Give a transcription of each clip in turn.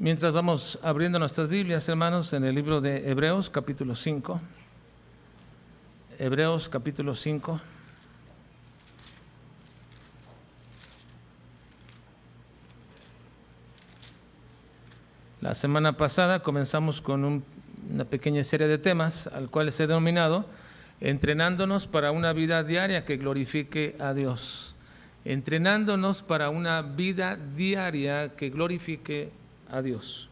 Mientras vamos abriendo nuestras Biblias, hermanos, en el libro de Hebreos, capítulo 5. Hebreos, capítulo 5. La semana pasada comenzamos con una pequeña serie de temas, al cual se ha denominado entrenándonos para una vida diaria que glorifique a Dios. Entrenándonos para una vida diaria que glorifique a Dios.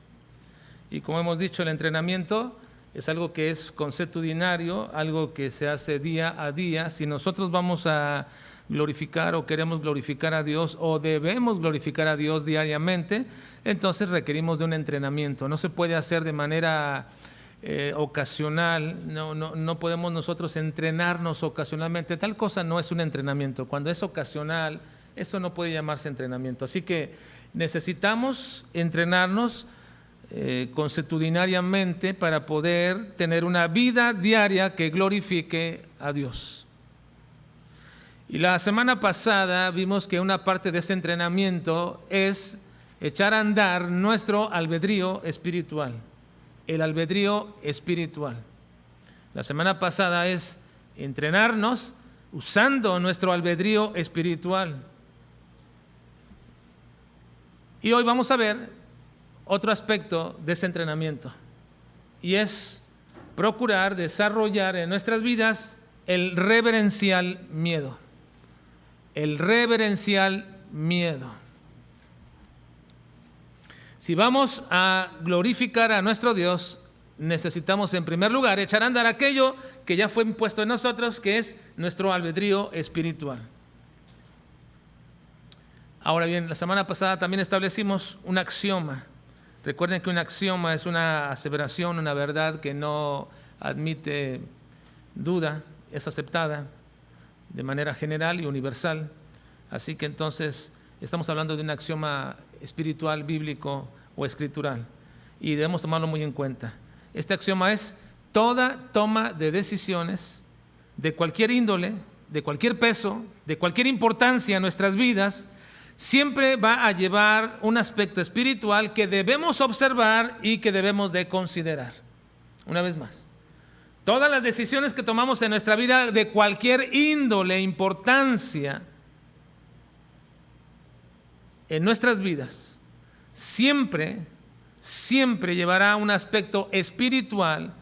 Y como hemos dicho, el entrenamiento es algo que es consuetudinario, algo que se hace día a día. Si nosotros vamos a glorificar o queremos glorificar a Dios o debemos glorificar a Dios diariamente, entonces requerimos de un entrenamiento. No se puede hacer de manera ocasional, no podemos nosotros entrenarnos ocasionalmente. Tal cosa no es un entrenamiento. Cuando es ocasional, eso no puede llamarse entrenamiento. Así que necesitamos entrenarnos consuetudinariamente para poder tener una vida diaria que glorifique a Dios. Y la semana pasada vimos que una parte de ese entrenamiento es echar a andar nuestro albedrío espiritual. El albedrío espiritual. La semana pasada es entrenarnos usando nuestro albedrío espiritual. Y hoy vamos a ver otro aspecto de ese entrenamiento, y es procurar desarrollar en nuestras vidas el reverencial miedo. El reverencial miedo. Si vamos a glorificar a nuestro Dios, necesitamos en primer lugar echar a andar aquello que ya fue impuesto en nosotros, que es nuestro albedrío espiritual. Ahora bien, la semana pasada también establecimos un axioma. Recuerden que un axioma es una aseveración, una verdad que no admite duda, es aceptada de manera general y universal. Así que entonces estamos hablando de un axioma espiritual, bíblico o escritural, y debemos tomarlo muy en cuenta. Este axioma es: toda toma de decisiones de cualquier índole, de cualquier peso, de cualquier importancia en nuestras vidas, siempre va a llevar un aspecto espiritual que debemos observar y que debemos de considerar. Una vez más, todas las decisiones que tomamos en nuestra vida de cualquier índole, importancia en nuestras vidas, siempre llevará un aspecto espiritual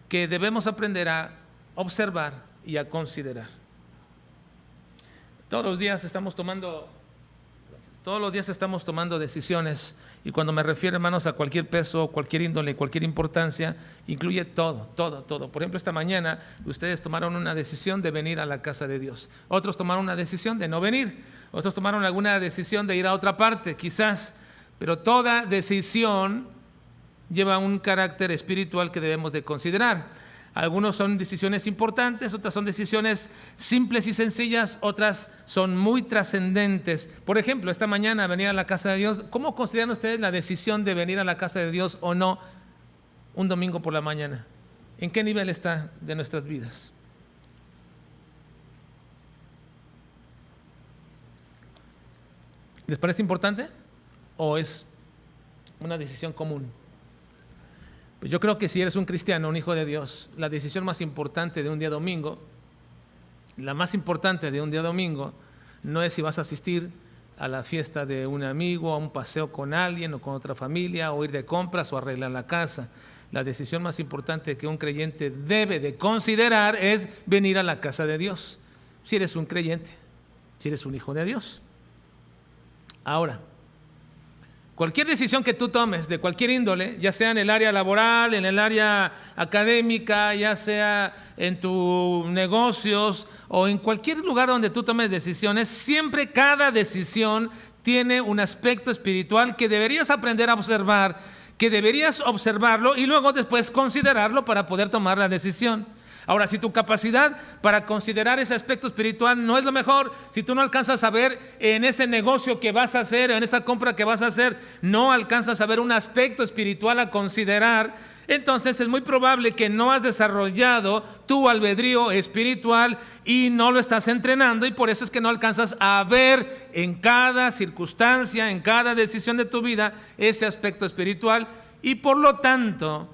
que debemos aprender a observar y a considerar. Todos los días estamos tomando decisiones, y cuando me refiero, hermanos, a cualquier peso, cualquier índole, cualquier importancia, incluye todo. Por ejemplo, esta mañana ustedes tomaron una decisión de venir a la casa de Dios. Otros tomaron una decisión de no venir. Otros tomaron alguna decisión de ir a otra parte, quizás. Pero toda decisión lleva un carácter espiritual que debemos de considerar. Algunos son decisiones importantes, otras son decisiones simples y sencillas, otras son muy trascendentes. Por ejemplo, esta mañana venir a la casa de Dios. ¿Cómo consideran ustedes la decisión de venir a la casa de Dios o no un domingo por la mañana? ¿En qué nivel está de nuestras vidas? ¿Les parece importante o es una decisión común? Pues yo creo que si eres un cristiano, un hijo de Dios, la decisión más importante de un día domingo, no es si vas a asistir a la fiesta de un amigo, a un paseo con alguien o con otra familia, o ir de compras o arreglar la casa. La decisión más importante que un creyente debe de considerar es venir a la casa de Dios. Si eres un creyente, si eres un hijo de Dios. Ahora, cualquier decisión que tú tomes de cualquier índole, ya sea en el área laboral, en el área académica, ya sea en tus negocios o en cualquier lugar donde tú tomes decisiones, siempre cada decisión tiene un aspecto espiritual que deberías aprender a observar, que deberías observarlo y luego después considerarlo para poder tomar la decisión. Ahora, si tu capacidad para considerar ese aspecto espiritual no es lo mejor, si tú no alcanzas a ver en ese negocio que vas a hacer, en esa compra que vas a hacer, no alcanzas a ver un aspecto espiritual a considerar, entonces es muy probable que no has desarrollado tu albedrío espiritual y no lo estás entrenando, y por eso es que no alcanzas a ver en cada circunstancia, en cada decisión de tu vida, ese aspecto espiritual, y por lo tanto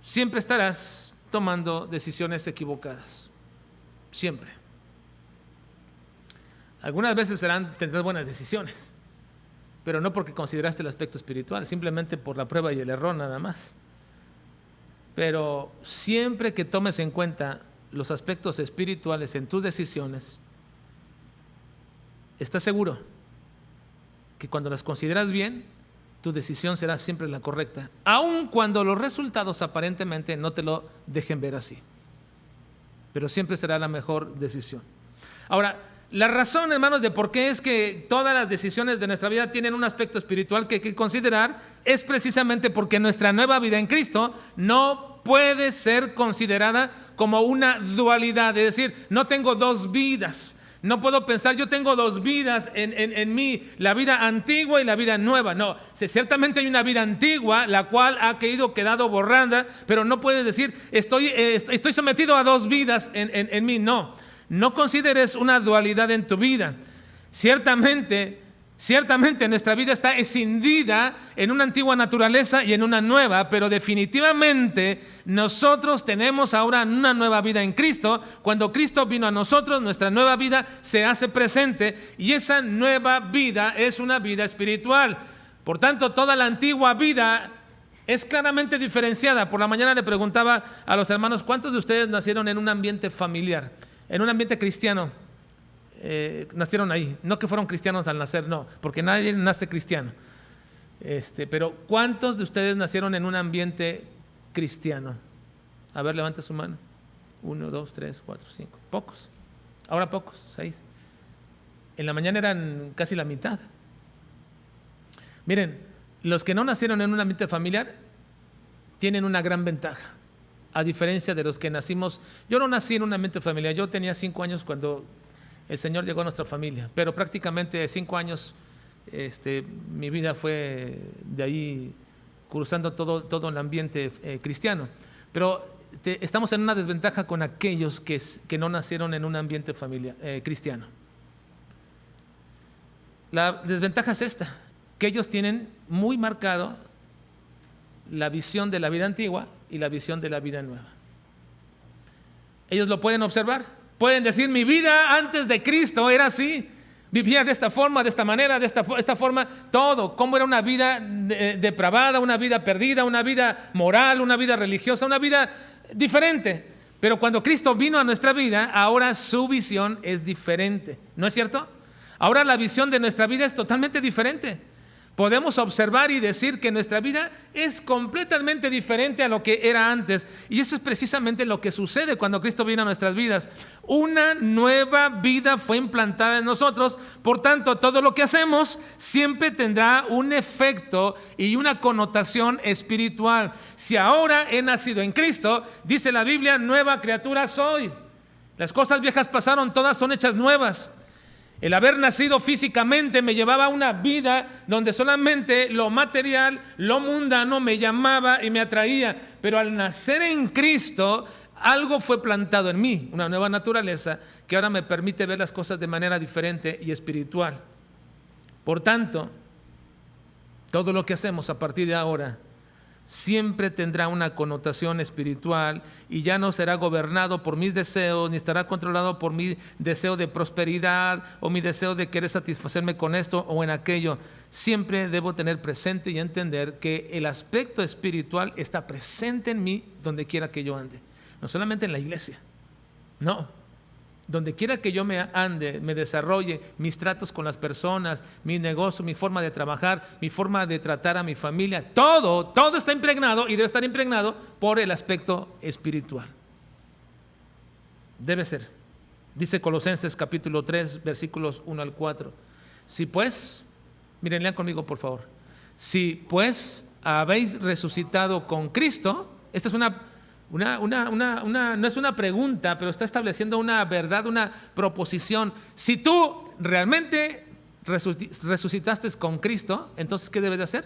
siempre estarás tomando decisiones equivocadas. Siempre. Algunas veces tendrás buenas decisiones, pero no porque consideraste el aspecto espiritual, simplemente por la prueba y el error nada más. Pero siempre que tomes en cuenta los aspectos espirituales en tus decisiones, estás seguro que cuando las consideras bien, tu decisión será siempre la correcta, aun cuando los resultados aparentemente no te lo dejen ver así. Pero siempre será la mejor decisión. Ahora, la razón, hermanos, de por qué es que todas las decisiones de nuestra vida tienen un aspecto espiritual que hay que considerar es precisamente porque nuestra nueva vida en Cristo no puede ser considerada como una dualidad. Es decir, no tengo dos vidas. No puedo pensar, yo tengo dos vidas en mí, la vida antigua y la vida nueva. No, ciertamente hay una vida antigua, la cual ha quedado borrada, pero no puedes decir, estoy sometido a dos vidas en mí. No consideres una dualidad en tu vida. Ciertamente nuestra vida está escindida en una antigua naturaleza y en una nueva, pero definitivamente nosotros tenemos ahora una nueva vida en Cristo. Cuando Cristo vino a nosotros, nuestra nueva vida se hace presente, y esa nueva vida es una vida espiritual. Por tanto, toda la antigua vida es claramente diferenciada. Por la mañana le preguntaba a los hermanos, ¿cuántos de ustedes nacieron en un ambiente familiar, en un ambiente cristiano? Nacieron ahí, no que fueron cristianos al nacer, no, porque nadie nace cristiano, pero ¿cuántos de ustedes nacieron en un ambiente cristiano? A ver, levante su mano. 1, 2, 3, 4, 5, pocos. Ahora pocos, 6. En la mañana eran casi la mitad. Miren, los que no nacieron en un ambiente familiar tienen una gran ventaja, a diferencia de los que nacimos. Yo no nací en un ambiente familiar, yo tenía 5 años cuando el Señor llegó a nuestra familia, pero prácticamente 5 años mi vida fue de ahí cruzando todo el ambiente cristiano. Pero estamos en una desventaja con aquellos que no nacieron en un ambiente familiar cristiano. La desventaja es esta, que ellos tienen muy marcado la visión de la vida antigua y la visión de la vida nueva. Ellos lo pueden observar. Pueden decir, mi vida antes de Cristo era así, vivía de esta forma, de esta manera, de esta forma, todo, cómo era una vida depravada, una vida perdida, una vida moral, una vida religiosa, una vida diferente. Pero cuando Cristo vino a nuestra vida, ahora su visión es diferente, ¿no es cierto? Ahora la visión de nuestra vida es totalmente diferente. Podemos observar y decir que nuestra vida es completamente diferente a lo que era antes. Y eso es precisamente lo que sucede cuando Cristo viene a nuestras vidas. Una nueva vida fue implantada en nosotros. Por tanto, todo lo que hacemos siempre tendrá un efecto y una connotación espiritual. Si ahora he nacido en Cristo, dice la Biblia, nueva criatura soy. Las cosas viejas pasaron, todas son hechas nuevas. El haber nacido físicamente me llevaba a una vida donde solamente lo material, lo mundano me llamaba y me atraía. Pero al nacer en Cristo, algo fue plantado en mí, una nueva naturaleza que ahora me permite ver las cosas de manera diferente y espiritual. Por tanto, todo lo que hacemos a partir de ahora siempre tendrá una connotación espiritual y ya no será gobernado por mis deseos, ni estará controlado por mi deseo de prosperidad o mi deseo de querer satisfacerme con esto o en aquello. Siempre debo tener presente y entender que el aspecto espiritual está presente en mí donde quiera que yo ande, no solamente en la iglesia, no. Donde quiera que yo me ande, me desarrolle, mis tratos con las personas, mi negocio, mi forma de trabajar, mi forma de tratar a mi familia, todo está impregnado y debe estar impregnado por el aspecto espiritual. Debe ser. Dice Colosenses capítulo 3, versículos 1 al 4. Si pues, miren, lean conmigo por favor. Si pues habéis resucitado con Cristo, esta es no es una pregunta, pero está estableciendo una verdad, una proposición. Si tú realmente resucitaste con Cristo, entonces ¿qué debes de hacer?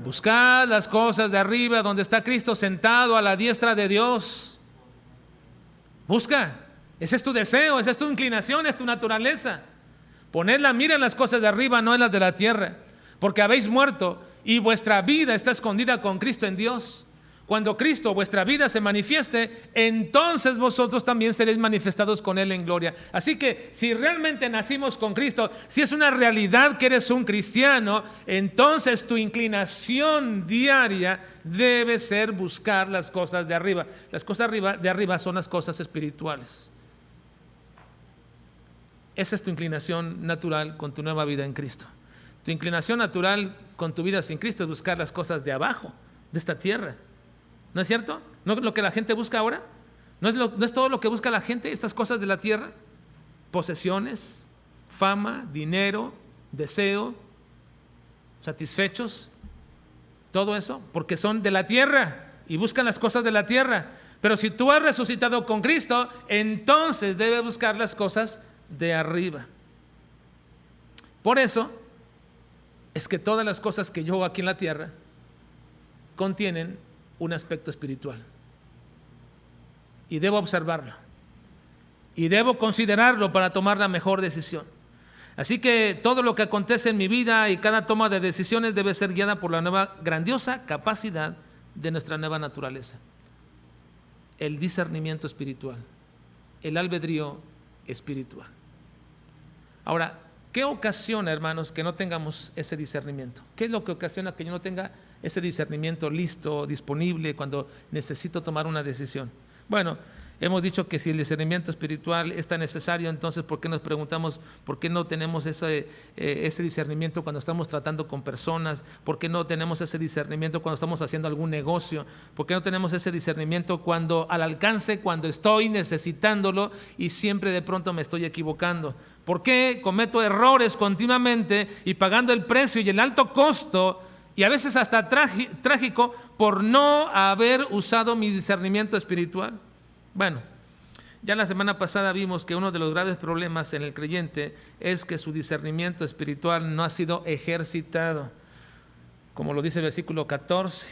Buscad las cosas de arriba, donde está Cristo sentado a la diestra de Dios. Busca. Ese es tu deseo, esa es tu inclinación, es tu naturaleza. Poned la mira en las cosas de arriba, no en las de la tierra, porque habéis muerto y vuestra vida está escondida con Cristo en Dios. Cuando Cristo, vuestra vida, se manifieste, entonces vosotros también seréis manifestados con Él en gloria. Así que si realmente nacimos con Cristo, si es una realidad que eres un cristiano, entonces tu inclinación diaria debe ser buscar las cosas de arriba. Las cosas de arriba son las cosas espirituales. Esa es tu inclinación natural con tu nueva vida en Cristo. Tu inclinación natural con tu vida sin Cristo es buscar las cosas de abajo, de esta tierra. ¿No es cierto? ¿No es lo que la gente busca ahora? ¿No es todo lo que busca la gente, estas cosas de la tierra? Posesiones, fama, dinero, deseo, satisfechos, todo eso, porque son de la tierra y buscan las cosas de la tierra. Pero si tú has resucitado con Cristo, entonces debes buscar las cosas de arriba. Por eso es que todas las cosas que yo hago aquí en la tierra contienen un aspecto espiritual, y debo observarlo y debo considerarlo para tomar la mejor decisión. Así que todo lo que acontece en mi vida y cada toma de decisiones debe ser guiada por la nueva grandiosa capacidad de nuestra nueva naturaleza, el discernimiento espiritual, el albedrío espiritual. Ahora, ¿qué ocasiona, hermanos, que no tengamos ese discernimiento? ¿Qué es lo que ocasiona que yo no tenga ese discernimiento listo, disponible cuando necesito tomar una decisión? Bueno, hemos dicho que si el discernimiento espiritual es tan necesario, entonces ¿por qué nos preguntamos por qué no tenemos ese discernimiento cuando estamos tratando con personas? ¿Por qué no tenemos ese discernimiento cuando estamos haciendo algún negocio? ¿Por qué no tenemos ese discernimiento cuando al alcance, cuando estoy necesitándolo y siempre de pronto me estoy equivocando? ¿Por qué cometo errores continuamente y pagando el precio y el alto costo, y a veces hasta trágico, por no haber usado mi discernimiento espiritual? Bueno, ya la semana pasada vimos que uno de los graves problemas en el creyente es que su discernimiento espiritual no ha sido ejercitado. Como lo dice el versículo 14,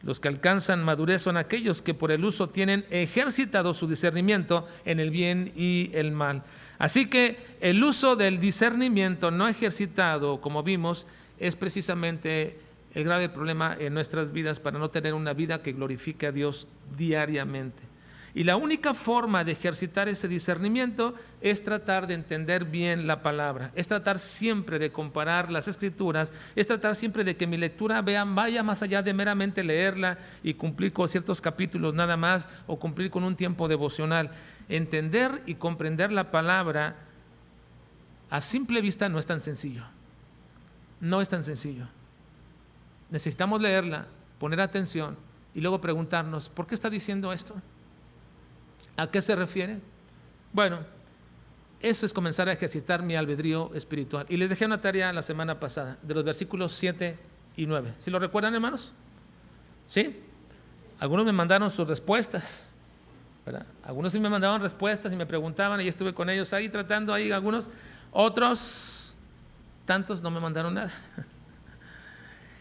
los que alcanzan madurez son aquellos que por el uso tienen ejercitado su discernimiento en el bien y el mal. Así que el uso del discernimiento no ejercitado, como vimos, es precisamente el grave problema en nuestras vidas para no tener una vida que glorifique a Dios diariamente. Y la única forma de ejercitar ese discernimiento es tratar de entender bien la palabra, es tratar siempre de comparar las Escrituras, es tratar siempre de que mi lectura vaya más allá de meramente leerla y cumplir con ciertos capítulos nada más, o cumplir con un tiempo devocional. Entender y comprender la palabra a simple vista no es tan sencillo. No es tan sencillo. Necesitamos leerla, poner atención y luego preguntarnos, ¿por qué está diciendo esto? ¿A qué se refiere? Bueno, eso es comenzar a ejercitar mi albedrío espiritual. Y les dejé una tarea la semana pasada, de los versículos 7 y 9. ¿Sí lo recuerdan, hermanos? ¿Sí? Algunos me mandaron sus respuestas, ¿verdad? Algunos sí me mandaban respuestas y me preguntaban, y estuve con ellos ahí tratando ahí algunos. Otros, tantos, no me mandaron nada.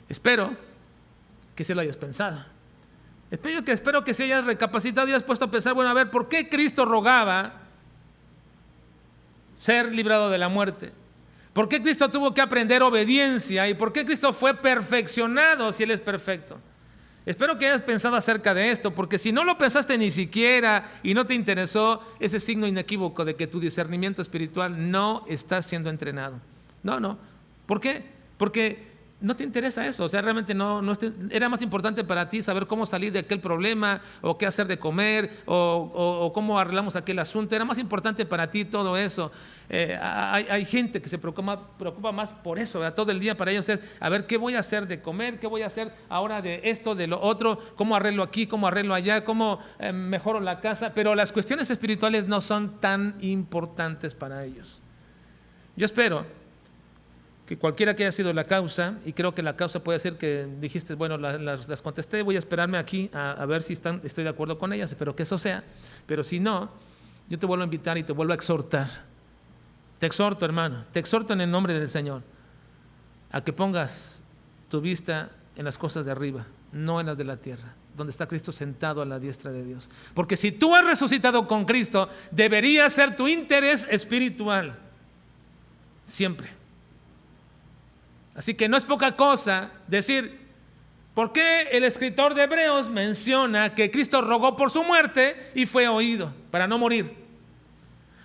Espero que se lo hayas pensado. Espero que se hayas recapacitado y hayas puesto a pensar, bueno, a ver, ¿por qué Cristo rogaba ser librado de la muerte? ¿Por qué Cristo tuvo que aprender obediencia? ¿Y por qué Cristo fue perfeccionado si Él es perfecto? Espero que hayas pensado acerca de esto, porque si no lo pensaste ni siquiera y no te interesó, ese es signo inequívoco de que tu discernimiento espiritual no está siendo entrenado. No. ¿Por qué? Porque no te interesa eso, o sea, realmente era más importante para ti saber cómo salir de aquel problema, o qué hacer de comer, o cómo arreglamos aquel asunto. Era más importante para ti todo eso. Hay gente que se preocupa más por eso, ¿verdad? Todo el día para ellos es, a ver, ¿qué voy a hacer de comer? ¿Qué voy a hacer ahora de esto, de lo otro? ¿Cómo arreglo aquí? ¿Cómo arreglo allá? ¿Cómo mejoro la casa? Pero las cuestiones espirituales no son tan importantes para ellos. Yo espero que cualquiera que haya sido la causa, y creo que la causa puede ser que dijiste, bueno, las contesté, voy a esperarme aquí a ver si estoy de acuerdo con ellas, espero que eso sea. Pero si no, yo te vuelvo a invitar y te vuelvo a exhortar. Te exhorto, hermano, te exhorto en el nombre del Señor a que pongas tu vista en las cosas de arriba, no en las de la tierra, donde está Cristo sentado a la diestra de Dios. Porque si tú has resucitado con Cristo, debería ser tu interés espiritual, siempre. Así que no es poca cosa decir, ¿por qué el escritor de Hebreos menciona que Cristo rogó por su muerte y fue oído para no morir?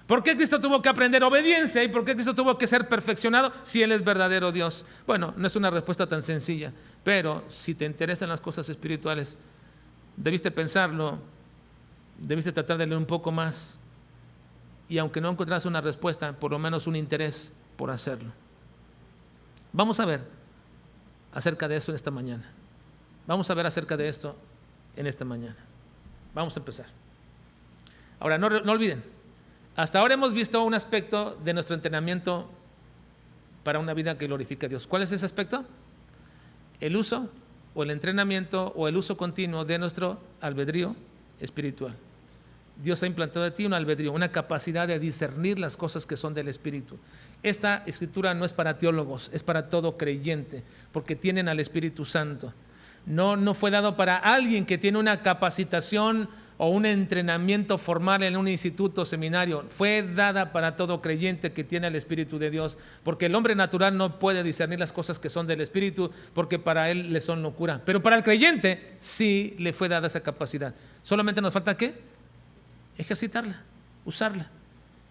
¿Por qué Cristo tuvo que aprender obediencia y por qué Cristo tuvo que ser perfeccionado si Él es verdadero Dios? Bueno, no es una respuesta tan sencilla, pero si te interesan las cosas espirituales, debiste pensarlo, debiste tratar de leer un poco más y aunque no encontrás una respuesta, por lo menos un interés por hacerlo. Vamos a ver acerca de eso en esta mañana. Vamos a ver acerca de esto en esta mañana. Vamos a empezar. Ahora, no olviden, hasta ahora hemos visto un aspecto de nuestro entrenamiento para una vida que glorifica a Dios. ¿Cuál es ese aspecto? El uso o el entrenamiento o el uso continuo de nuestro albedrío espiritual. Dios ha implantado en ti un albedrío, una capacidad de discernir las cosas que son del Espíritu. Esta escritura no es para teólogos, es para todo creyente, porque tienen al Espíritu Santo. No fue dado para alguien que tiene una capacitación o un entrenamiento formal en un instituto, seminario. Fue dada para todo creyente que tiene el Espíritu de Dios, porque el hombre natural no puede discernir las cosas que son del Espíritu, porque para él le son locura. Pero para el creyente sí le fue dada esa capacidad. Solamente nos falta ¿qué? Ejercitarla, usarla.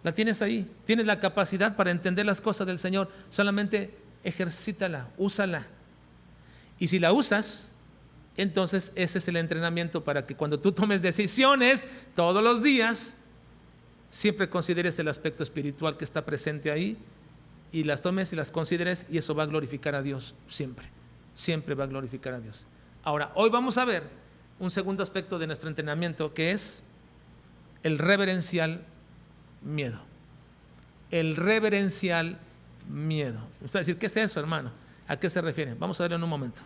La tienes ahí, tienes la capacidad para entender las cosas del Señor. Solamente ejercítala, úsala. Y si la usas, entonces ese es el entrenamiento para que cuando tú tomes decisiones todos los días, siempre consideres el aspecto espiritual que está presente ahí y las tomes y las consideres, y eso va a glorificar a Dios siempre. Siempre va a glorificar a Dios. Ahora, hoy vamos a ver un segundo aspecto de nuestro entrenamiento, que es el reverencial miedo. El reverencial miedo. Usted va a decir, ¿qué es eso, hermano? ¿A qué se refiere? Vamos a verlo en un momento.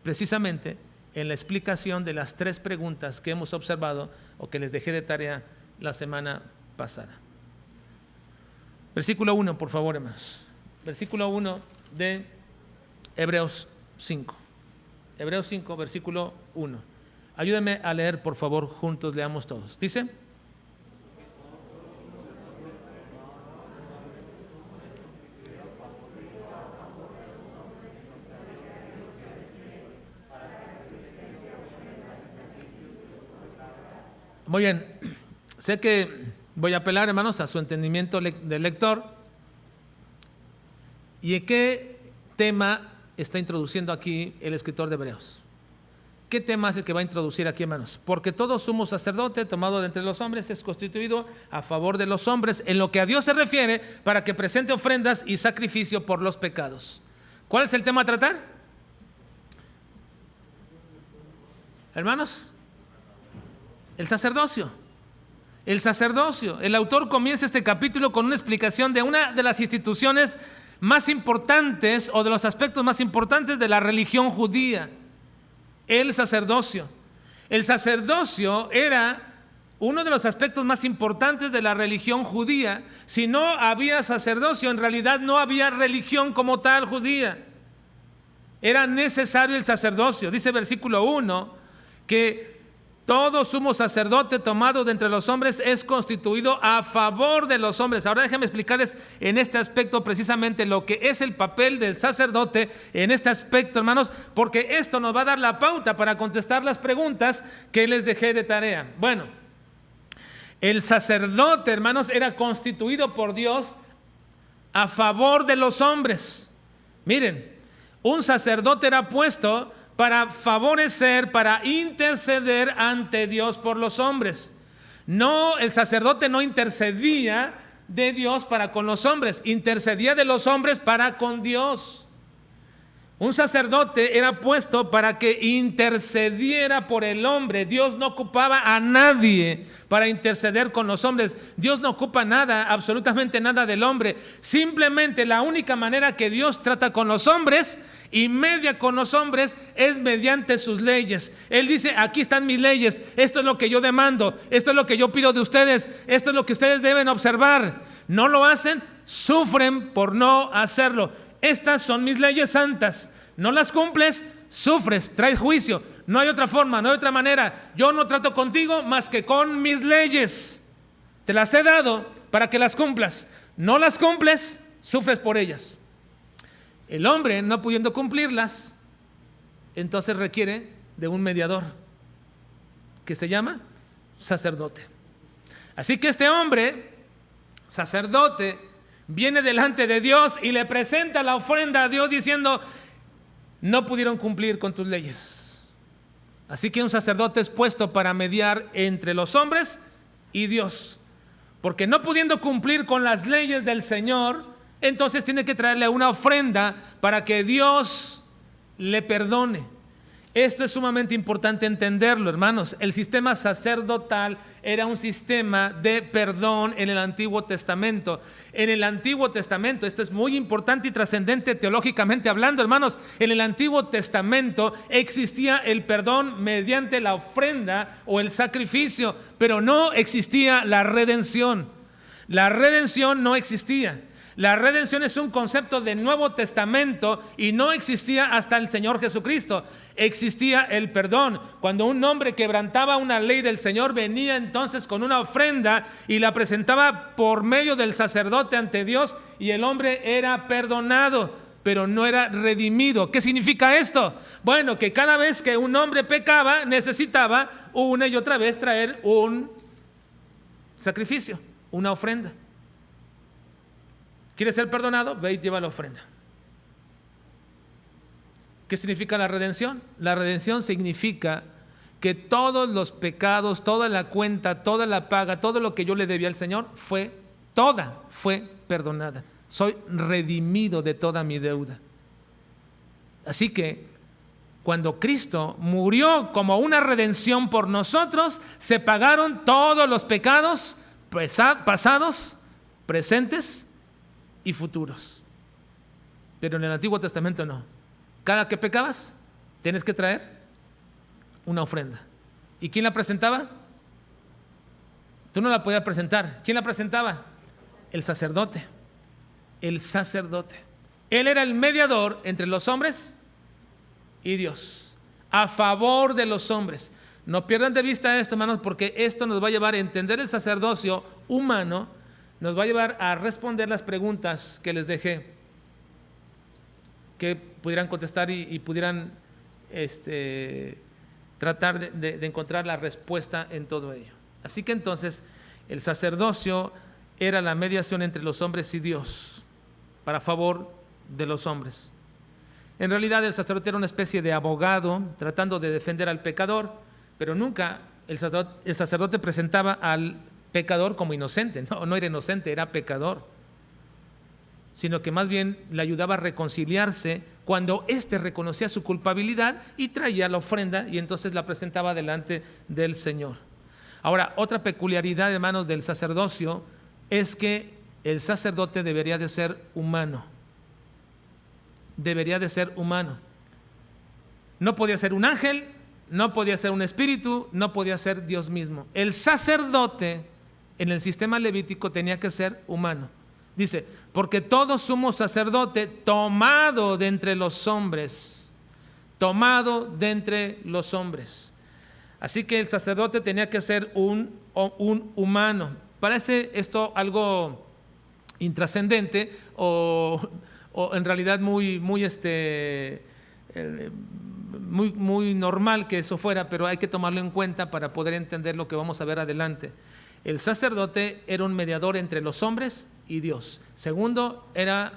Precisamente en la explicación de las 3 preguntas que hemos observado o que les dejé de tarea la semana pasada. Versículo 1, por favor, hermanos. Versículo 1 de Hebreos 5. Hebreos 5, versículo 1. Ayúdenme a leer, por favor, juntos leamos todos. Dice: muy bien, sé que voy a apelar, hermanos, a su entendimiento del lector. ¿Y en qué tema está introduciendo aquí el escritor de Hebreos? ¿Qué tema es el que va a introducir aquí, hermanos? Porque todo sumo sacerdote tomado de entre los hombres es constituido a favor de los hombres en lo que a Dios se refiere, para que presente ofrendas y sacrificio por los pecados. ¿Cuál es el tema a tratar? Hermanos, el sacerdocio. El sacerdocio. El autor comienza este capítulo con una explicación de una de las instituciones más importantes o de los aspectos más importantes de la religión judía: el sacerdocio. El sacerdocio era uno de los aspectos más importantes de la religión judía. Si no había sacerdocio, en realidad no había religión como tal judía. Era necesario el sacerdocio. Dice versículo 1 que todo sumo sacerdote tomado de entre los hombres es constituido a favor de los hombres. Ahora déjenme explicarles en este aspecto precisamente lo que es el papel del sacerdote en este aspecto, hermanos, porque esto nos va a dar la pauta para contestar las preguntas que les dejé de tarea. Bueno, el sacerdote, hermanos, era constituido por Dios a favor de los hombres. Miren, un sacerdote era puesto para favorecer, para interceder ante Dios por los hombres. No, el sacerdote no intercedía de Dios para con los hombres, intercedía de los hombres para con Dios. Un sacerdote era puesto para que intercediera por el hombre. Dios no ocupaba a nadie para interceder con los hombres. Dios no ocupa nada, absolutamente nada del hombre. Simplemente la única manera que Dios trata con los hombres y media con los hombres es mediante sus leyes. Él dice: aquí están mis leyes, esto es lo que yo demando, esto es lo que yo pido de ustedes, esto es lo que ustedes deben observar. No lo hacen, sufren por no hacerlo. Estas son mis leyes santas. No las cumples, sufres, traes juicio. No hay otra forma, no hay otra manera. Yo no trato contigo más que con mis leyes. Te las he dado para que las cumplas. No las cumples, sufres por ellas. El hombre, no pudiendo cumplirlas, entonces requiere de un mediador que se llama sacerdote. Así que este hombre, sacerdote, viene delante de Dios y le presenta la ofrenda a Dios diciendo: no pudieron cumplir con tus leyes. Así que un sacerdote es puesto para mediar entre los hombres y Dios. Porque no pudiendo cumplir con las leyes del Señor, entonces tiene que traerle una ofrenda para que Dios le perdone. Esto es sumamente importante entenderlo, hermanos. El sistema sacerdotal era un sistema de perdón en el Antiguo Testamento. En el Antiguo Testamento, esto es muy importante y trascendente teológicamente hablando, hermanos. En el Antiguo Testamento existía el perdón mediante la ofrenda o el sacrificio, pero no existía la redención. La redención no existía. La redención es un concepto del Nuevo Testamento y no existía hasta el Señor Jesucristo. Existía el perdón. Cuando un hombre quebrantaba una ley del Señor, venía entonces con una ofrenda y la presentaba por medio del sacerdote ante Dios, y el hombre era perdonado, pero no era redimido. ¿Qué significa esto? Bueno, que cada vez que un hombre pecaba, necesitaba una y otra vez traer un sacrificio, una ofrenda. ¿Quieres ser perdonado? Ve y lleva la ofrenda. ¿Qué significa la redención? La redención significa que todos los pecados, toda la cuenta, toda la paga, todo lo que yo le debía al Señor, fue perdonada. Soy redimido de toda mi deuda. Así que cuando Cristo murió como una redención por nosotros, se pagaron todos los pecados pasados, presentes y futuros. Pero en el Antiguo Testamento no. Cada que pecabas, tienes que traer una ofrenda. ¿Y quién la presentaba? Tú no la podías presentar. ¿Quién la presentaba? El sacerdote. El sacerdote. Él era el mediador entre los hombres y Dios, a favor de los hombres. No pierdan de vista esto, hermanos, porque esto nos va a llevar a entender el sacerdocio humano, nos va a llevar a responder las preguntas que les dejé, que pudieran contestar y pudieran tratar de encontrar la respuesta en todo ello. Así que entonces el sacerdocio era la mediación entre los hombres y Dios, para favor de los hombres. En realidad el sacerdote era una especie de abogado tratando de defender al pecador, pero nunca el sacerdote presentaba al pecador como inocente. No era inocente, era pecador, sino que más bien le ayudaba a reconciliarse cuando éste reconocía su culpabilidad y traía la ofrenda y entonces la presentaba delante del Señor. Ahora, otra peculiaridad, hermanos, del sacerdocio es que el sacerdote debería de ser humano. Debería de ser humano. No podía ser un ángel, no podía ser un espíritu, no podía ser Dios mismo. El sacerdote en el sistema levítico tenía que ser humano. Dice, porque todo sumo sacerdote tomado de entre los hombres, tomado de entre los hombres. Así que el sacerdote tenía que ser un humano. Parece esto algo intrascendente o en realidad muy normal que eso fuera, pero hay que tomarlo en cuenta para poder entender lo que vamos a ver adelante. El sacerdote era un mediador entre los hombres y Dios. Segundo, era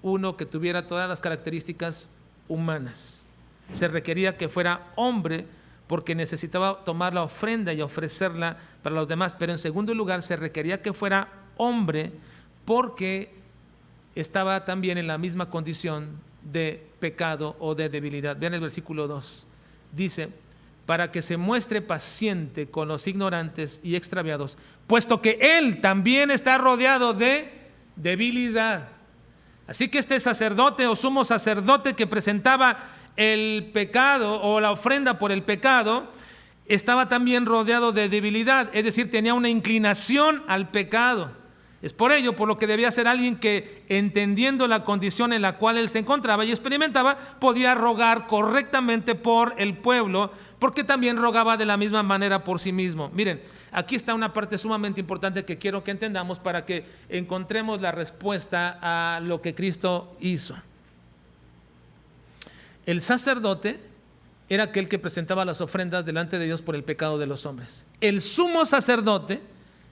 uno que tuviera todas las características humanas. Se requería que fuera hombre porque necesitaba tomar la ofrenda y ofrecerla para los demás. Pero en segundo lugar, se requería que fuera hombre porque estaba también en la misma condición de pecado o de debilidad. Vean el versículo 2. Dice, para que se muestre paciente con los ignorantes y extraviados, puesto que él también está rodeado de debilidad. Así que este sacerdote o sumo sacerdote que presentaba el pecado o la ofrenda por el pecado, estaba también rodeado de debilidad, es decir, tenía una inclinación al pecado. Es por ello por lo que debía ser alguien que, entendiendo la condición en la cual él se encontraba y experimentaba, podía rogar correctamente por el pueblo, porque también rogaba de la misma manera por sí mismo. Miren, aquí está una parte sumamente importante que quiero que entendamos para que encontremos la respuesta a lo que Cristo hizo. El sacerdote era aquel que presentaba las ofrendas delante de Dios por el pecado de los hombres. El sumo sacerdote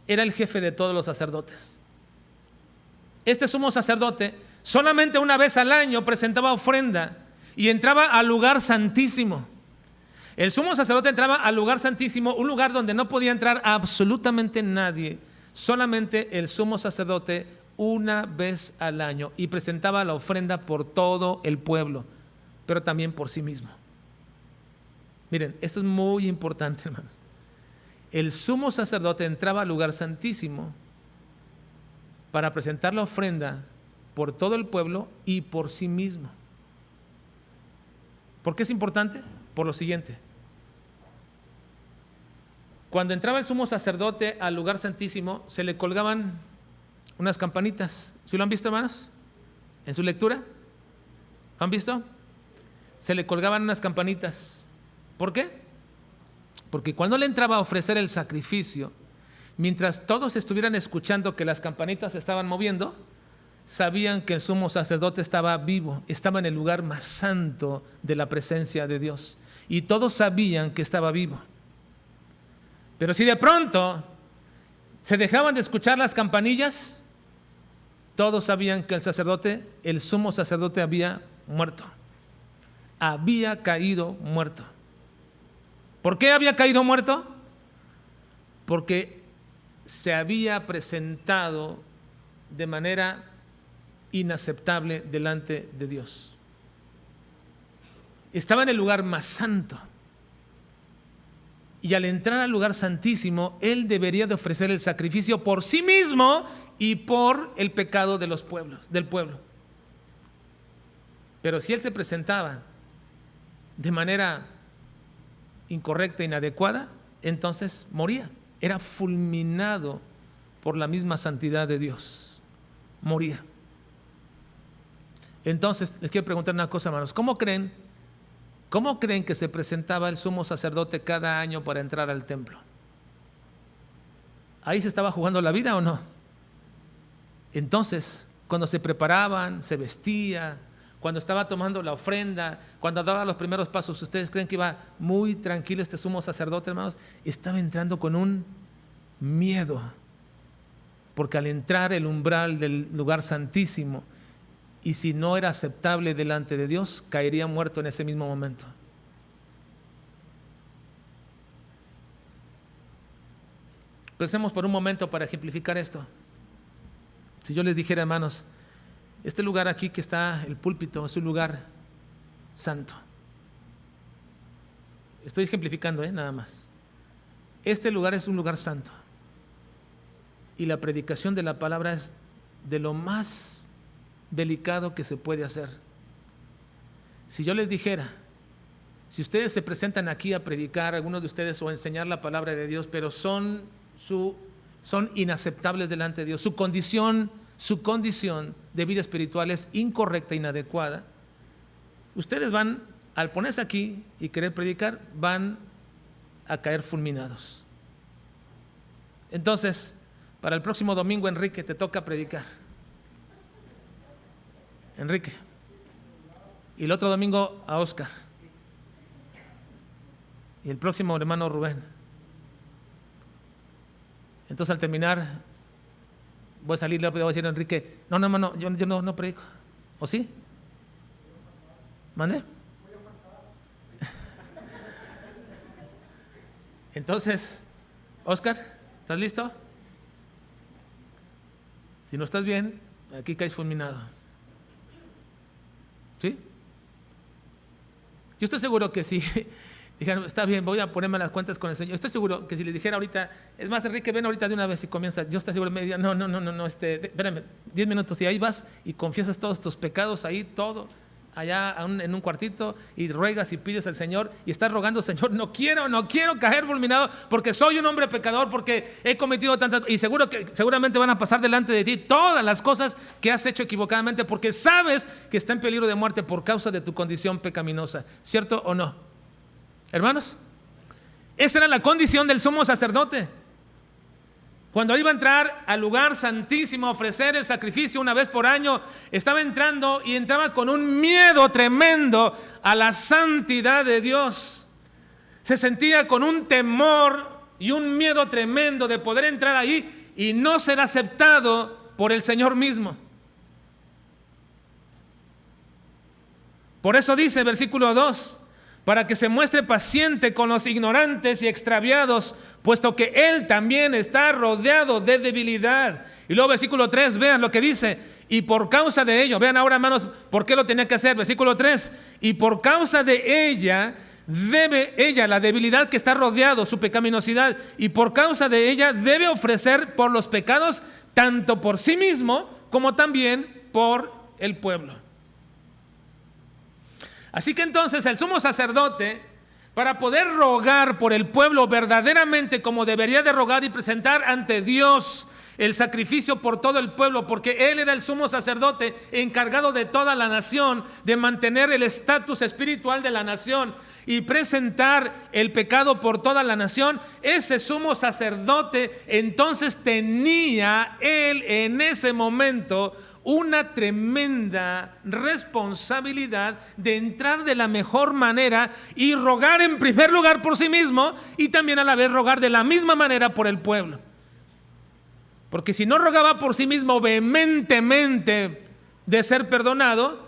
era el jefe de todos los sacerdotes. Este sumo sacerdote solamente una vez al año presentaba ofrenda y entraba al lugar santísimo. El sumo sacerdote entraba al lugar santísimo, un lugar donde no podía entrar absolutamente nadie, solamente el sumo sacerdote una vez al año, y presentaba la ofrenda por todo el pueblo, pero también por sí mismo. Miren, esto es muy importante, hermanos. El sumo sacerdote entraba al lugar santísimo para presentar la ofrenda por todo el pueblo y por sí mismo. ¿Por qué es importante? Por lo siguiente. Cuando entraba el sumo sacerdote al lugar santísimo, se le colgaban unas campanitas. ¿Sí lo han visto, hermanos? ¿En su lectura? ¿Lo han visto? Se le colgaban unas campanitas. ¿Por qué? Porque cuando él entraba a ofrecer el sacrificio, mientras todos estuvieran escuchando que las campanitas se estaban moviendo, sabían que el sumo sacerdote estaba vivo, estaba en el lugar más santo de la presencia de Dios. Y todos sabían que estaba vivo. Pero si de pronto se dejaban de escuchar las campanillas, todos sabían que el sacerdote, el sumo sacerdote, había muerto. Había caído muerto. ¿Por qué había caído muerto? Porque se había presentado de manera inaceptable delante de Dios. Estaba en el lugar más santo. Y al entrar al lugar santísimo, él debería de ofrecer el sacrificio por sí mismo y por el pecado de los pueblos, del pueblo. Pero si él se presentaba de manera incorrecta, inadecuada, entonces moría. Era fulminado por la misma santidad de Dios. Moría. Entonces, les quiero preguntar una cosa, hermanos. ¿Cómo creen que se presentaba el sumo sacerdote cada año para entrar al templo? ¿Ahí se estaba jugando la vida o no? Entonces, cuando se preparaban, se vestía, cuando estaba tomando la ofrenda, cuando daba los primeros pasos, ¿ustedes creen que iba muy tranquilo este sumo sacerdote, hermanos? Estaba entrando con un miedo, porque al entrar el umbral del lugar santísimo, y si no era aceptable delante de Dios, caería muerto en ese mismo momento. Pensemos por un momento para ejemplificar esto. Si yo les dijera, hermanos, este lugar aquí que está el púlpito es un lugar santo. Estoy ejemplificando, nada más. Este lugar es un lugar santo. Y la predicación de la palabra es de lo más delicado que se puede hacer. Si yo les dijera, si ustedes se presentan aquí a predicar, algunos de ustedes, o a enseñar la palabra de Dios, pero son inaceptables delante de Dios, su condición de vida espiritual es incorrecta, inadecuada, ustedes van, al ponerse aquí y querer predicar, van a caer fulminados. Entonces, para el próximo domingo, Enrique, te toca predicar. Enrique. Y el otro domingo a Oscar. Y el próximo hermano Rubén. Entonces al terminar voy a salir y le voy a decir a Enrique, no hermano, yo no predico. ¿O sí? ¿Mande? Entonces, Oscar, ¿estás listo? Si no estás bien, aquí caes fulminado. ¿Sí? Yo estoy seguro que si dijeron, está bien, voy a ponerme las cuentas con el Señor. Estoy seguro que si le dijera ahorita, es más, Enrique, ven ahorita de una vez y comienza. Yo estoy seguro, me diría, no, espérame, 10 minutos y ahí vas y confiesas todos tus pecados ahí, todo. allá en un cuartito y ruegas y pides al Señor y estás rogando, Señor, no quiero caer fulminado porque soy un hombre pecador, porque he cometido tantas, y seguramente van a pasar delante de ti todas las cosas que has hecho equivocadamente porque sabes que está en peligro de muerte por causa de tu condición pecaminosa, ¿cierto o no? Hermanos, esa era la condición del sumo sacerdote. Cuando iba a entrar al lugar santísimo a ofrecer el sacrificio una vez por año, estaba entrando y entraba con un miedo tremendo a la santidad de Dios. Se sentía con un temor y un miedo tremendo de poder entrar ahí y no ser aceptado por el Señor mismo. Por eso dice versículo 2, para que se muestre paciente con los ignorantes y extraviados, puesto que Él también está rodeado de debilidad. Y luego versículo 3, vean lo que dice, y por causa de ello, vean ahora hermanos, ¿por qué lo tenía que hacer? Versículo 3, y por causa de ella, la debilidad que está rodeado, su pecaminosidad, y por causa de ella debe ofrecer por los pecados, tanto por sí mismo, como también por el pueblo. Así que entonces el sumo sacerdote, para poder rogar por el pueblo verdaderamente como debería de rogar y presentar ante Dios el sacrificio por todo el pueblo, porque él era el sumo sacerdote encargado de toda la nación, de mantener el estatus espiritual de la nación y presentar el pecado por toda la nación, ese sumo sacerdote entonces tenía él en ese momento una tremenda responsabilidad de entrar de la mejor manera y rogar en primer lugar por sí mismo y también a la vez rogar de la misma manera por el pueblo. Porque si no rogaba por sí mismo vehementemente de ser perdonado,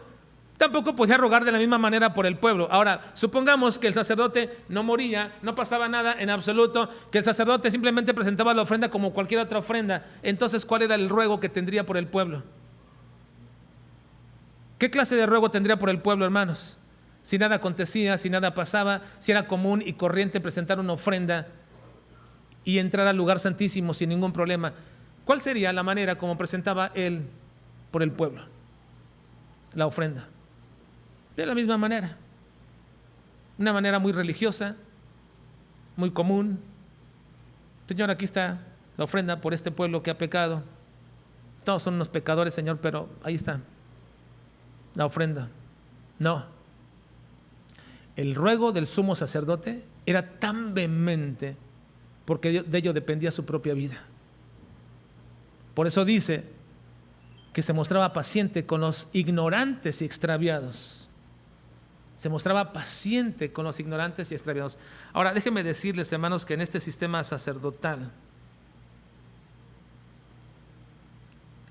tampoco podía rogar de la misma manera por el pueblo. Ahora, supongamos que el sacerdote no moría, no pasaba nada en absoluto, que el sacerdote simplemente presentaba la ofrenda como cualquier otra ofrenda. Entonces, ¿cuál era el ruego que tendría por el pueblo? ¿Qué clase de ruego tendría por el pueblo, hermanos? Si nada acontecía, si nada pasaba, si era común y corriente presentar una ofrenda y entrar al lugar santísimo sin ningún problema, ¿cuál sería la manera como presentaba él por el pueblo la ofrenda? De la misma manera, una manera muy religiosa, muy común. Señor, aquí está la ofrenda por este pueblo que ha pecado. Todos son unos pecadores, Señor, pero ahí está la ofrenda. No. El ruego del sumo sacerdote era tan vehemente porque de ello dependía su propia vida. Por eso dice que se mostraba paciente con los ignorantes y extraviados. Se mostraba paciente con los ignorantes y extraviados. Ahora, déjenme decirles, hermanos, que en este sistema sacerdotal,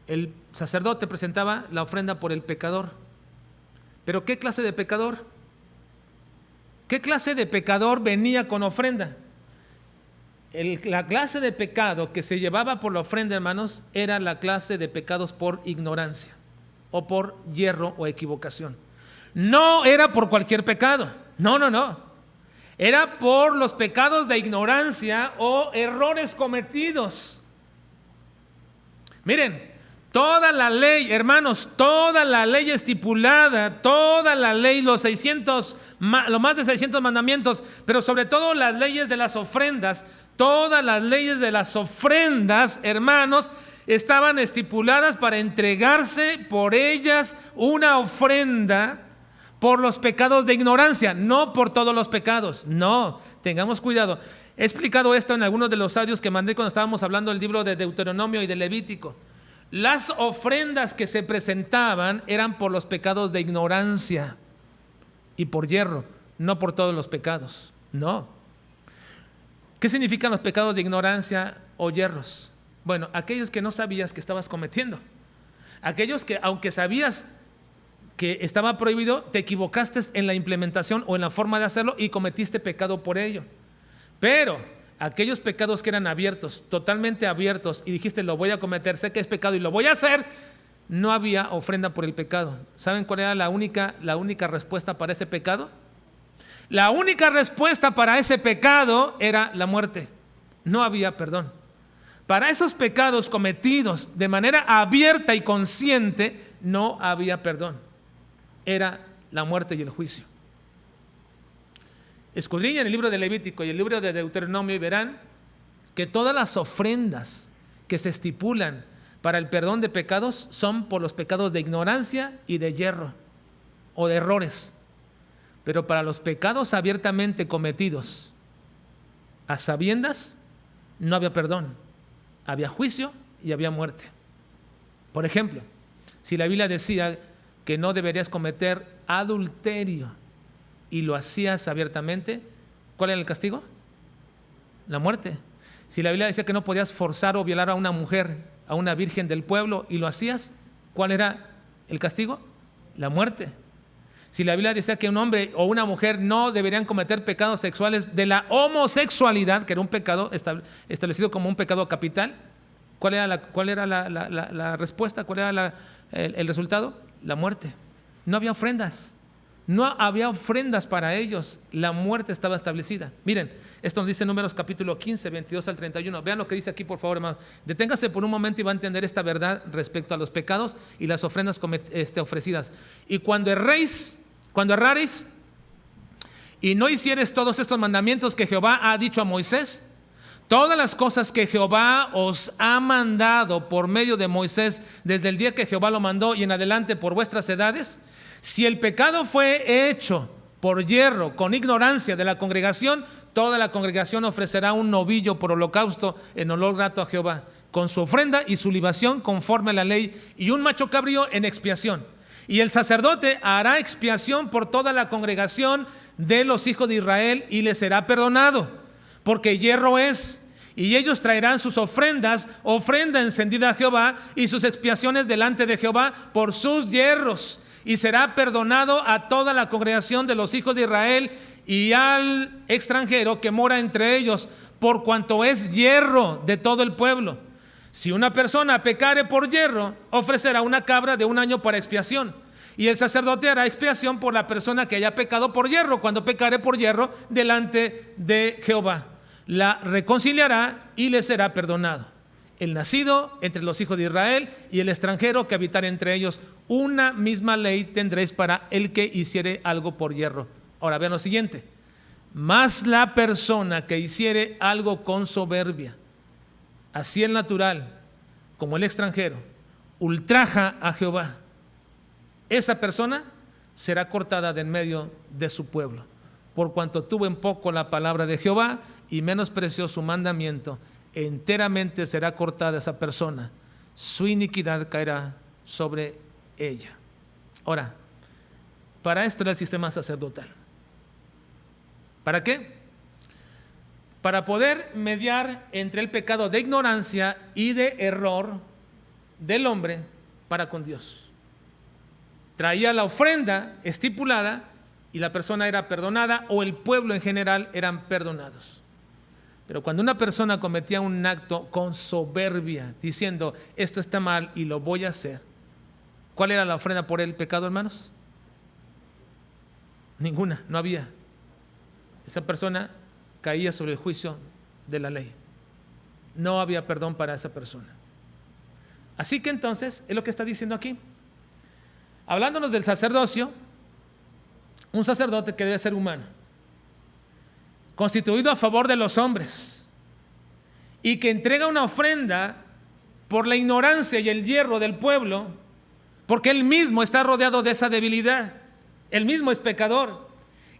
el sacerdote presentaba la ofrenda por el pecador. ¿Pero qué clase de pecador? ¿Qué clase de pecador venía con ofrenda? La clase de pecado que se llevaba por la ofrenda, hermanos, era la clase de pecados por ignorancia o por yerro o equivocación. No era por cualquier pecado, no. Era por los pecados de ignorancia o errores cometidos. Miren, toda la ley, hermanos, toda la ley estipulada, toda la ley, los más de 600 mandamientos, pero sobre todo las leyes de las ofrendas, todas las leyes de las ofrendas, hermanos, estaban estipuladas para entregarse por ellas una ofrenda por los pecados de ignorancia, no por todos los pecados. No, tengamos cuidado. He explicado esto en algunos de los audios que mandé cuando estábamos hablando del libro de Deuteronomio y de Levítico. Las ofrendas que se presentaban eran por los pecados de ignorancia y por yerro, no por todos los pecados. No. ¿Qué significan los pecados de ignorancia o yerros? Bueno, aquellos que no sabías que estabas cometiendo. Aquellos que, aunque sabías que estaba prohibido, te equivocaste en la implementación o en la forma de hacerlo y cometiste pecado por ello. Pero aquellos pecados que eran abiertos, totalmente abiertos, y dijiste, lo voy a cometer, sé que es pecado y lo voy a hacer, no había ofrenda por el pecado. ¿Saben cuál era la única respuesta para ese pecado? La única respuesta para ese pecado era la muerte. No había perdón. Para esos pecados cometidos de manera abierta y consciente, no había perdón. Era la muerte y el juicio. Escudriñen el libro de Levítico y el libro de Deuteronomio y verán que todas las ofrendas que se estipulan para el perdón de pecados son por los pecados de ignorancia y de yerro o de errores. Pero para los pecados abiertamente cometidos a sabiendas no había perdón, había juicio y había muerte. Por ejemplo, si la Biblia decía que no deberías cometer adulterio y lo hacías abiertamente, ¿cuál era el castigo? La muerte. Si la Biblia decía que no podías forzar o violar a una mujer, a una virgen del pueblo, y lo hacías, ¿cuál era el castigo? La muerte. Si la Biblia decía que un hombre o una mujer no deberían cometer pecados sexuales de la homosexualidad, que era un pecado establecido como un pecado capital, ¿cuál era la respuesta? ¿Cuál era el resultado? La muerte. No había ofrendas. No había ofrendas para ellos. La muerte estaba establecida. Miren, esto nos dice Números capítulo 15, 22 al 31. Vean lo que dice aquí, por favor, hermano. Deténgase por un momento y va a entender esta verdad respecto a los pecados y las ofrendas ofrecidas. Y cuando errareis y no hicieres todos estos mandamientos que Jehová ha dicho a Moisés, todas las cosas que Jehová os ha mandado por medio de Moisés desde el día que Jehová lo mandó y en adelante por vuestras edades, si el pecado fue hecho por yerro, con ignorancia de la congregación, toda la congregación ofrecerá un novillo por holocausto en olor grato a Jehová, con su ofrenda y su libación conforme a la ley, y un macho cabrío en expiación. Y el sacerdote hará expiación por toda la congregación de los hijos de Israel y les será perdonado, porque yerro es. Y ellos traerán sus ofrendas, ofrenda encendida a Jehová, y sus expiaciones delante de Jehová por sus yerros. Y será perdonado a toda la congregación de los hijos de Israel y al extranjero que mora entre ellos, por cuanto es yerro de todo el pueblo. Si una persona pecare por yerro, ofrecerá una cabra de un año para expiación. Y el sacerdote hará expiación por la persona que haya pecado por yerro, cuando pecare por yerro delante de Jehová. La reconciliará y le será perdonado. El nacido entre los hijos de Israel y el extranjero que habitare entre ellos, una misma ley tendréis para el que hiciere algo por yerro. Ahora vean lo siguiente: mas la persona que hiciere algo con soberbia, así el natural como el extranjero, ultraja a Jehová, esa persona será cortada de en medio de su pueblo, por cuanto tuvo en poco la palabra de Jehová y menospreció su mandamiento. Enteramente será cortada esa persona, su iniquidad caerá sobre ella. Ahora, para esto era el sistema sacerdotal. ¿Para qué? Para poder mediar entre el pecado de ignorancia y de error del hombre para con Dios. Traía la ofrenda estipulada y la persona era perdonada, o el pueblo en general eran perdonados. Pero cuando una persona cometía un acto con soberbia, diciendo esto está mal y lo voy a hacer, ¿cuál era la ofrenda por el pecado, hermanos? Ninguna, no había. Esa persona caía sobre el juicio de la ley. No había perdón para esa persona. Así que entonces, es lo que está diciendo aquí. Hablándonos del sacerdocio, un sacerdote que debe ser humano, constituido a favor de los hombres, y que entrega una ofrenda por la ignorancia y el yerro del pueblo, porque él mismo está rodeado de esa debilidad, él mismo es pecador,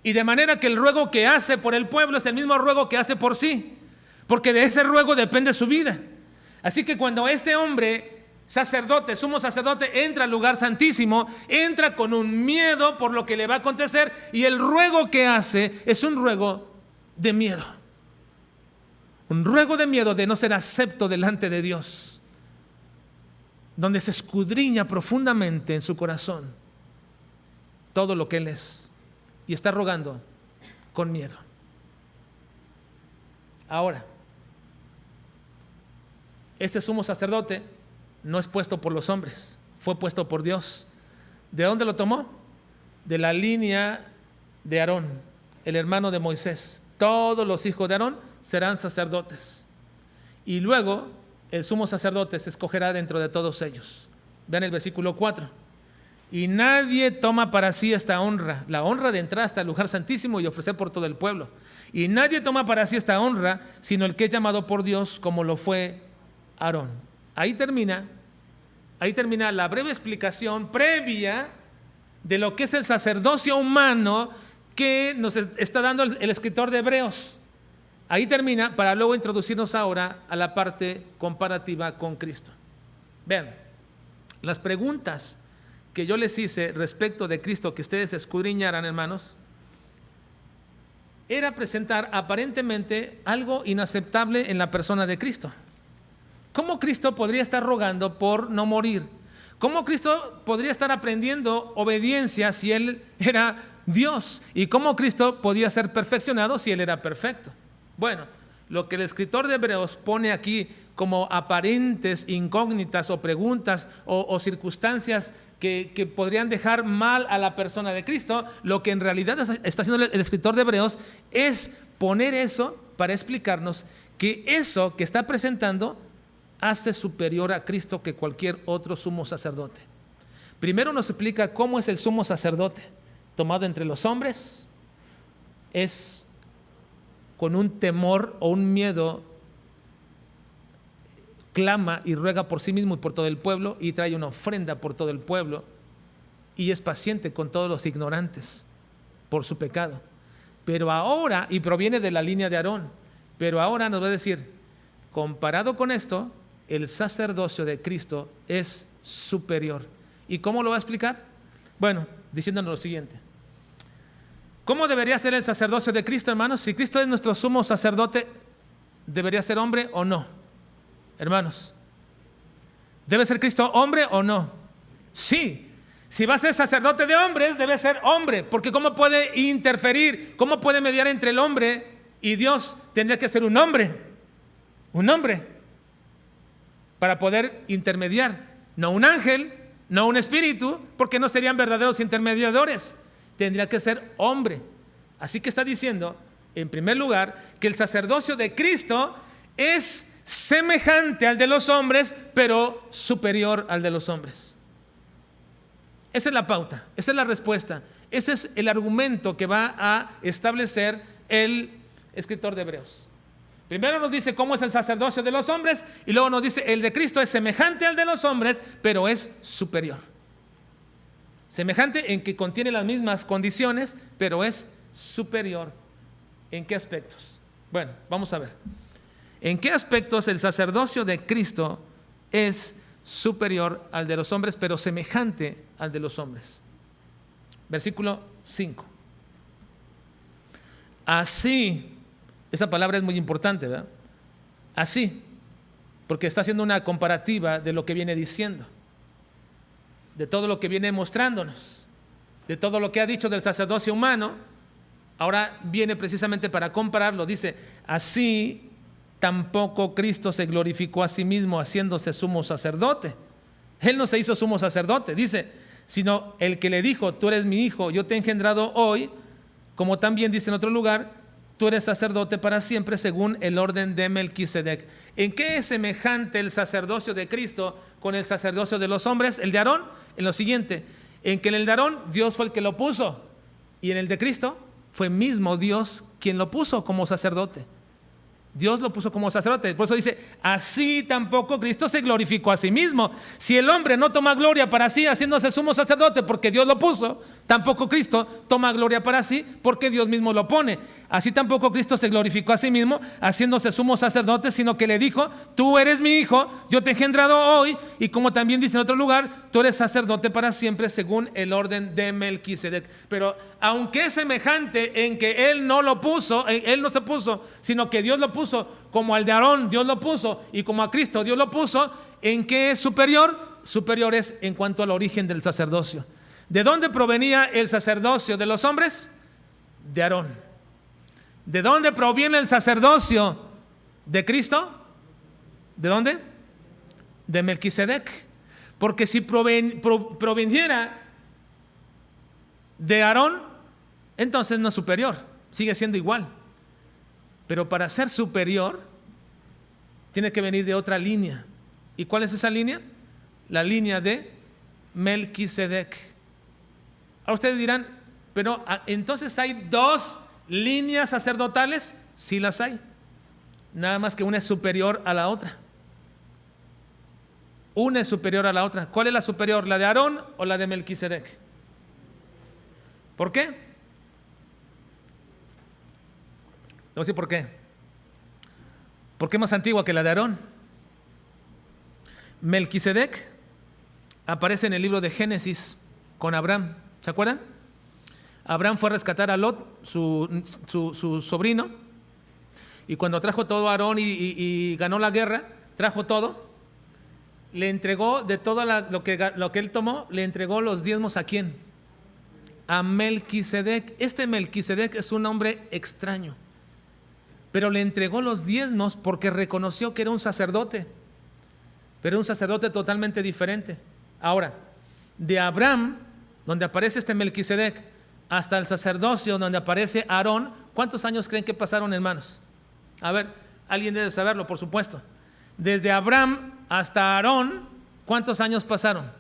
y de manera que el ruego que hace por el pueblo es el mismo ruego que hace por sí, porque de ese ruego depende su vida. Así que cuando este hombre, sacerdote, sumo sacerdote, entra al lugar santísimo, entra con un miedo por lo que le va a acontecer, y el ruego que hace es un ruego de miedo. Un ruego de miedo de no ser acepto delante de Dios, donde se escudriña profundamente en su corazón todo lo que él es, y está rogando con miedo. Ahora, este sumo sacerdote no es puesto por los hombres, fue puesto por Dios. ¿De dónde lo tomó? De la línea de Aarón, el hermano de Moisés. Todos los hijos de Aarón serán sacerdotes. Y luego el sumo sacerdote se escogerá dentro de todos ellos. Vean el versículo 4. Y nadie toma para sí esta honra, la honra de entrar hasta el lugar santísimo y ofrecer por todo el pueblo. Y nadie toma para sí esta honra, sino el que es llamado por Dios, como lo fue Aarón. Ahí termina la breve explicación previa de lo que es el sacerdocio humano que nos está dando el escritor de Hebreos. Ahí termina para luego introducirnos ahora a la parte comparativa con Cristo. Vean, las preguntas que yo les hice respecto de Cristo que ustedes escudriñaran, hermanos, era presentar aparentemente algo inaceptable en la persona de Cristo. ¿Cómo Cristo podría estar rogando por no morir? ¿Cómo Cristo podría estar aprendiendo obediencia si Él era Dios? ¿Y cómo Cristo podía ser perfeccionado si Él era perfecto? Bueno, lo que el escritor de Hebreos pone aquí como aparentes incógnitas o preguntas o circunstancias que podrían dejar mal a la persona de Cristo, lo que en realidad está haciendo el escritor de Hebreos es poner eso para explicarnos que eso que está presentando hace superior a Cristo que cualquier otro sumo sacerdote. Primero nos explica cómo es el sumo sacerdote, tomado entre los hombres, es con un temor o un miedo, clama y ruega por sí mismo y por todo el pueblo, y trae una ofrenda por todo el pueblo, y es paciente con todos los ignorantes por su pecado. Pero ahora, y proviene de la línea de Aarón, pero ahora nos va a decir, comparado con esto, el sacerdocio de Cristo es superior. ¿Y cómo lo va a explicar? Bueno, diciéndonos lo siguiente. ¿Cómo debería ser el sacerdocio de Cristo, hermanos? Si Cristo es nuestro sumo sacerdote, ¿debería ser hombre o no? Hermanos, ¿debe ser Cristo hombre o no? Sí. Si va a ser sacerdote de hombres, debe ser hombre, porque ¿cómo puede interferir? ¿Cómo puede mediar entre el hombre y Dios? Tendría que ser un hombre para poder intermediar, no un ángel, no un espíritu, porque no serían verdaderos intermediadores. Tendría que ser hombre. Así que está diciendo, en primer lugar, que el sacerdocio de Cristo es semejante al de los hombres, pero superior al de los hombres. Esa es la pauta, esa es la respuesta, ese es el argumento que va a establecer el escritor de Hebreos. Primero nos dice cómo es el sacerdocio de los hombres y luego nos dice el de Cristo es semejante al de los hombres, pero es superior. Semejante en que contiene las mismas condiciones, pero es superior. ¿En qué aspectos? Bueno, vamos a ver. ¿En qué aspectos el sacerdocio de Cristo es superior al de los hombres, pero semejante al de los hombres? Versículo 5. Así, esa palabra es muy importante, ¿verdad? Así, porque está haciendo una comparativa de lo que viene diciendo, de todo lo que viene mostrándonos, de todo lo que ha dicho del sacerdocio humano. Ahora viene precisamente para compararlo. Dice, así tampoco Cristo se glorificó a sí mismo haciéndose sumo sacerdote. Él no se hizo sumo sacerdote, dice, sino el que le dijo, tú eres mi hijo, yo te he engendrado hoy, como también dice en otro lugar, tú eres sacerdote para siempre según el orden de Melquisedec. ¿En qué es semejante el sacerdocio de Cristo con el sacerdocio de los hombres, el de Aarón? En lo siguiente, en que en el de Aarón Dios fue el que lo puso, y en el de Cristo fue mismo Dios quien lo puso como sacerdote. Dios lo puso como sacerdote. Por eso dice, así tampoco Cristo se glorificó a sí mismo. Si el hombre no toma gloria para sí haciéndose sumo sacerdote porque Dios lo puso, tampoco Cristo toma gloria para sí porque Dios mismo lo pone. Así tampoco Cristo se glorificó a sí mismo haciéndose sumo sacerdote, sino que le dijo, tú eres mi hijo, yo te he engendrado hoy, y como también dice en otro lugar, tú eres sacerdote para siempre según el orden de Melquisedec. Pero aunque es semejante en que él no lo puso, él no se puso, sino que Dios lo puso, como al de Aarón Dios lo puso y como a Cristo Dios lo puso, ¿en qué es superior? Superior es en cuanto al origen del sacerdocio. ¿De dónde provenía el sacerdocio de los hombres? De Aarón. ¿De dónde proviene el sacerdocio de Cristo? ¿De dónde? De Melquisedec. Porque si proveniera de Aarón, entonces no es superior, sigue siendo igual. Pero para ser superior, tiene que venir de otra línea. ¿Y cuál es esa línea? La línea de Melquisedec. Ahora ustedes dirán, pero entonces ¿hay dos líneas sacerdotales? Sí las hay, nada más que una es superior a la otra. Una es superior a la otra. ¿Cuál es la superior? ¿La de Aarón o la de Melquisedec? ¿Por qué? Le voy a decir por qué. ¿Por qué es más antigua que la de Aarón? Melquisedec aparece en el libro de Génesis con Abraham. ¿Se acuerdan? Abraham fue a rescatar a Lot, su sobrino, y cuando trajo todo a Aarón y ganó la guerra, trajo todo, le entregó de todo lo que él tomó, le entregó los diezmos ¿a quién? A Melquisedec. Este Melquisedec es un hombre extraño, pero le entregó los diezmos porque reconoció que era un sacerdote, pero un sacerdote totalmente diferente. Ahora, de Abraham, donde aparece este Melquisedec, hasta el sacerdocio donde aparece Aarón, ¿cuántos años creen que pasaron, hermanos? A ver, alguien debe saberlo, por supuesto. Desde Abraham hasta Aarón, ¿cuántos años pasaron?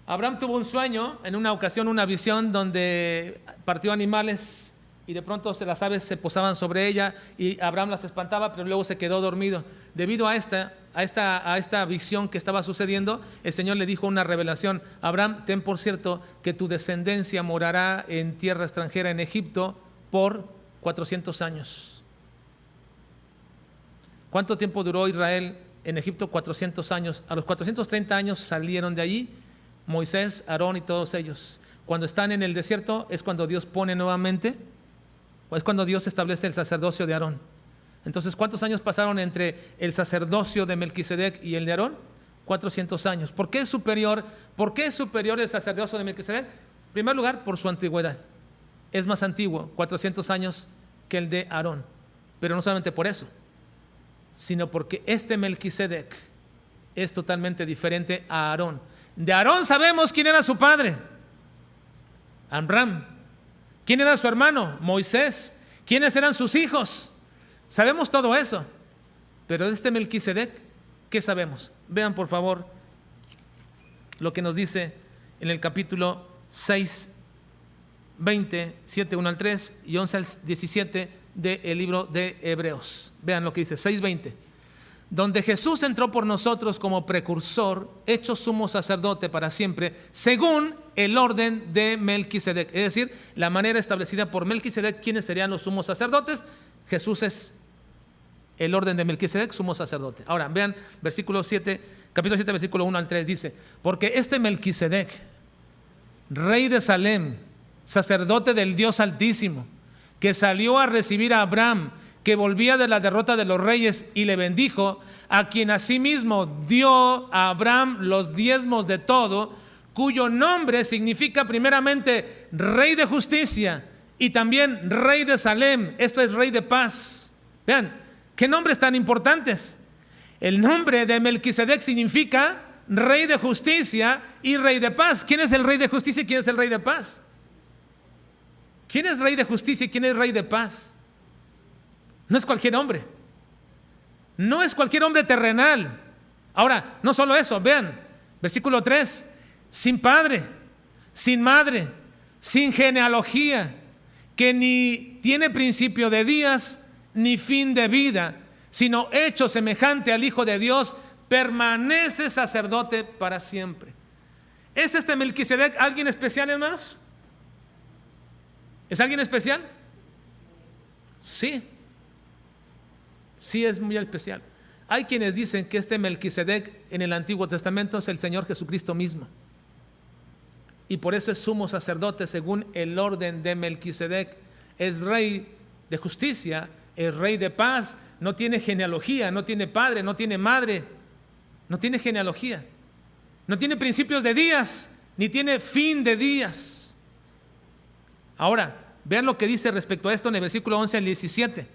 Abraham tuvo un sueño, en una ocasión una visión donde partió animales y de pronto las aves se posaban sobre ella y Abraham las espantaba, pero luego se quedó dormido. Debido a esta visión que estaba sucediendo, el Señor le dijo una revelación: Abraham, ten por cierto que tu descendencia morará en tierra extranjera, en Egipto, por 400 años. ¿Cuánto tiempo duró Israel en Egipto? 400 años. A los 430 años salieron de allí Moisés, Aarón y todos ellos. Cuando están en el desierto es cuando Dios pone nuevamente, o es cuando Dios establece el sacerdocio de Aarón. Entonces, ¿cuántos años pasaron entre el sacerdocio de Melquisedec y el de Aarón? 400 años. ¿Por qué es superior? ¿Por qué es superior el sacerdocio de Melquisedec? En primer lugar, por su antigüedad. Es más antiguo, 400 años, que el de Aarón. Pero no solamente por eso, sino porque este Melquisedec es totalmente diferente a Aarón. De Aarón sabemos quién era su padre, Amram. ¿Quién era su hermano? Moisés. ¿Quiénes eran sus hijos? Sabemos todo eso. Pero de este Melquisedec, ¿qué sabemos? Vean por favor lo que nos dice en el capítulo 6, 20, 7, 1 al 3 y 11 al 17 del libro de Hebreos. Vean lo que dice, 6:20. Donde Jesús entró por nosotros como precursor, hecho sumo sacerdote para siempre, según el orden de Melquisedec. Es decir, la manera establecida por Melquisedec. ¿Quiénes serían los sumos sacerdotes? Jesús es el orden de Melquisedec, sumo sacerdote. Ahora, vean versículo 7, capítulo 7, versículo 1 al 3, dice: porque este Melquisedec, rey de Salem, sacerdote del Dios Altísimo, que salió a recibir a Abraham, que volvía de la derrota de los reyes, y le bendijo, a quien asimismo dio a Abraham los diezmos de todo, cuyo nombre significa primeramente rey de justicia y también rey de Salem, esto es rey de paz. Vean, qué nombres tan importantes. El nombre de Melquisedec significa rey de justicia y rey de paz. ¿Quién es el rey de justicia y quién es el rey de paz? ¿Quién es rey de justicia y quién es rey de paz? No es cualquier hombre. No es cualquier hombre terrenal. Ahora, no solo eso, vean, versículo 3, sin padre, sin madre, sin genealogía, que ni tiene principio de días ni fin de vida, sino hecho semejante al Hijo de Dios, permanece sacerdote para siempre. ¿Es este Melquisedec alguien especial, hermanos? ¿Es alguien especial? Sí. Sí, es muy especial. Hay quienes dicen que este Melquisedec en el Antiguo Testamento es el Señor Jesucristo mismo. Y por eso es sumo sacerdote según el orden de Melquisedec. Es rey de justicia, es rey de paz, no tiene genealogía, no tiene padre, no tiene madre, no tiene genealogía, no tiene principios de días, ni tiene fin de días. Ahora, vean lo que dice respecto a esto en el versículo 11 al 17.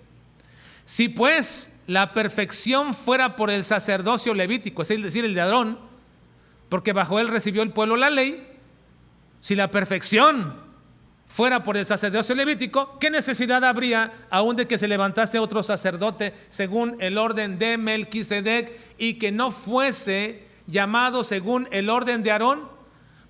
Si pues la perfección fuera por el sacerdocio levítico, es decir, el de Aarón, porque bajo él recibió el pueblo la ley, si la perfección fuera por el sacerdocio levítico, ¿qué necesidad habría aún de que se levantase otro sacerdote según el orden de Melquisedec y que no fuese llamado según el orden de Aarón?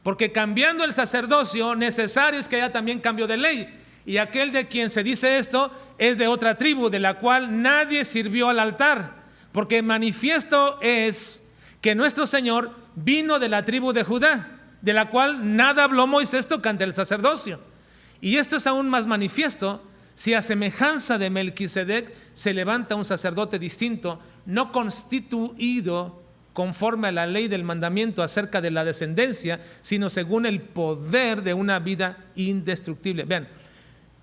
Porque cambiando el sacerdocio, necesario es que haya también cambio de ley. Y aquel de quien se dice esto es de otra tribu, de la cual nadie sirvió al altar. Porque manifiesto es que nuestro Señor vino de la tribu de Judá, de la cual nada habló Moisés tocante el sacerdocio. Y esto es aún más manifiesto si a semejanza de Melquisedec se levanta un sacerdote distinto, no constituido conforme a la ley del mandamiento acerca de la descendencia, sino según el poder de una vida indestructible. Vean,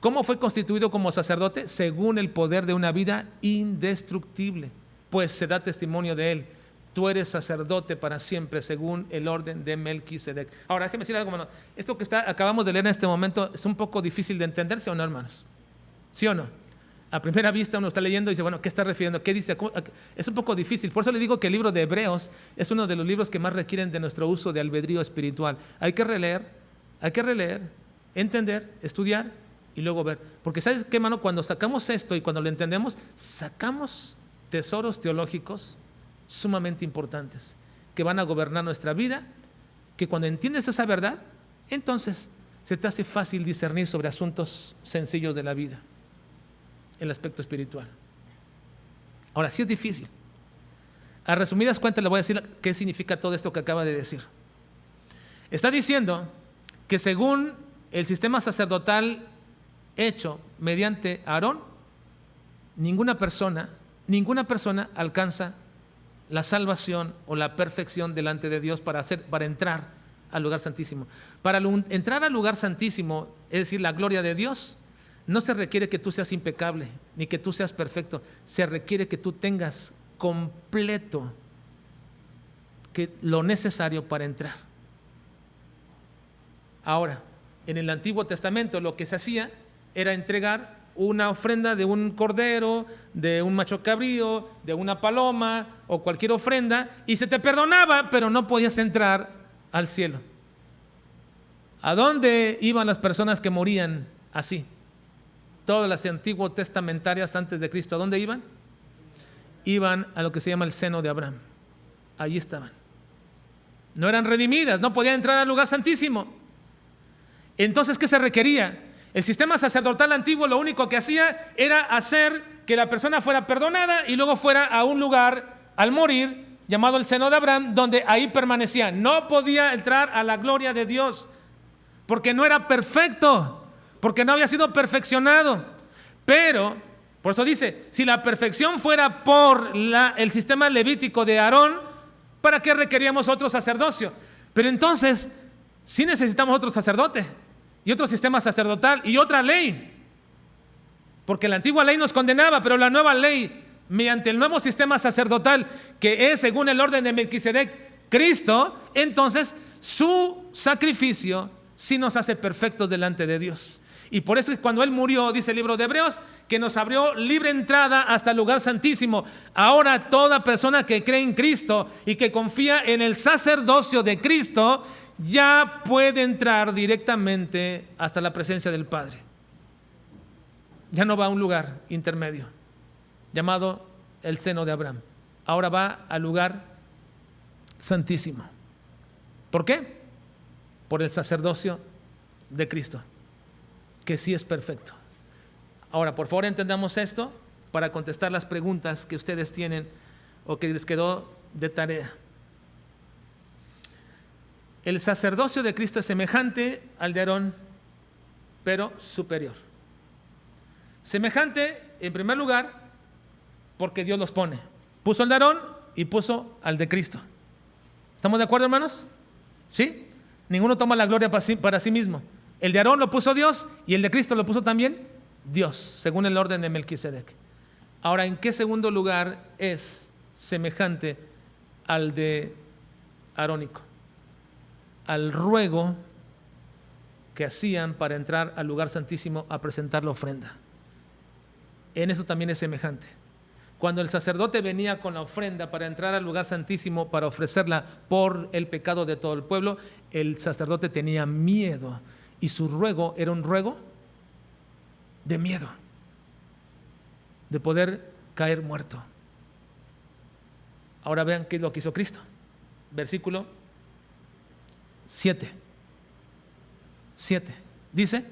¿cómo fue constituido como sacerdote? Según el poder de una vida indestructible, pues se da testimonio de él. Tú eres sacerdote para siempre, según el orden de Melquisedec. Ahora, déjeme decir algo, hermano. Esto que acabamos de leer en este momento es un poco difícil de entender, ¿sí o no, hermanos? ¿Sí o no? A primera vista uno está leyendo y dice, bueno, ¿qué está refiriendo? ¿Qué dice? Es un poco difícil. Por eso le digo que el libro de Hebreos es uno de los libros que más requieren de nuestro uso de albedrío espiritual. Hay que releer, entender, estudiar y luego ver. Porque ¿sabes qué, hermano? Cuando sacamos esto y cuando lo entendemos, sacamos tesoros teológicos sumamente importantes que van a gobernar nuestra vida, que cuando entiendes esa verdad, entonces se te hace fácil discernir sobre asuntos sencillos de la vida, el aspecto espiritual. Ahora, sí es difícil. A resumidas cuentas le voy a decir qué significa todo esto que acaba de decir. Está diciendo que según el sistema sacerdotal hecho mediante Aarón, ninguna persona alcanza la salvación o la perfección delante de Dios para entrar al lugar santísimo. Para entrar al lugar santísimo, es decir, la gloria de Dios, no se requiere que tú seas impecable, ni que tú seas perfecto. Se requiere que tú tengas completo lo necesario para entrar. Ahora, en el Antiguo Testamento lo que se hacía era entregar una ofrenda de un cordero, de un macho cabrío, de una paloma o cualquier ofrenda, y se te perdonaba, pero no podías entrar al cielo. ¿A dónde iban las personas que morían así? Todas las antiguos testamentarias antes de Cristo, ¿a dónde iban? Iban a lo que se llama el seno de Abraham. Allí estaban. No eran redimidas, no podían entrar al lugar santísimo. Entonces, ¿qué se requería? El sistema sacerdotal antiguo lo único que hacía era hacer que la persona fuera perdonada y luego fuera a un lugar al morir llamado el seno de Abraham, donde ahí permanecía. No podía entrar a la gloria de Dios porque no era perfecto, porque no había sido perfeccionado. Pero, por eso dice, si la perfección fuera por el sistema levítico de Aarón, ¿para qué requeríamos otro sacerdocio? Pero entonces, sí necesitamos otro sacerdote y otro sistema sacerdotal y otra ley, porque la antigua ley nos condenaba, pero la nueva ley, mediante el nuevo sistema sacerdotal, que es según el orden de Melquisedec, Cristo, entonces su sacrificio sí nos hace perfectos delante de Dios. Y por eso es cuando Él murió, dice el libro de Hebreos, que nos abrió libre entrada hasta el lugar santísimo. Ahora toda persona que cree en Cristo y que confía en el sacerdocio de Cristo, ya puede entrar directamente hasta la presencia del Padre. Ya no va a un lugar intermedio llamado el seno de Abraham. Ahora va al lugar santísimo. ¿Por qué? Por el sacerdocio de Cristo, que sí es perfecto. Ahora, por favor, entendamos esto para contestar las preguntas que ustedes tienen o que les quedó de tarea. El sacerdocio de Cristo es semejante al de Aarón, pero superior. Semejante, en primer lugar, porque Dios los pone. Puso al de Aarón y puso al de Cristo. ¿Estamos de acuerdo, hermanos? ¿Sí? Ninguno toma la gloria para sí mismo. El de Aarón lo puso Dios y el de Cristo lo puso también Dios, según el orden de Melquisedec. Ahora, ¿en qué segundo lugar es semejante al de arónico? Al ruego que hacían para entrar al lugar santísimo a presentar la ofrenda. En eso también es semejante. Cuando el sacerdote venía con la ofrenda para entrar al lugar santísimo, para ofrecerla por el pecado de todo el pueblo, el sacerdote tenía miedo y su ruego era un ruego de miedo, de poder caer muerto. Ahora vean qué es lo que hizo Cristo. Versículo 7. 7. Dice,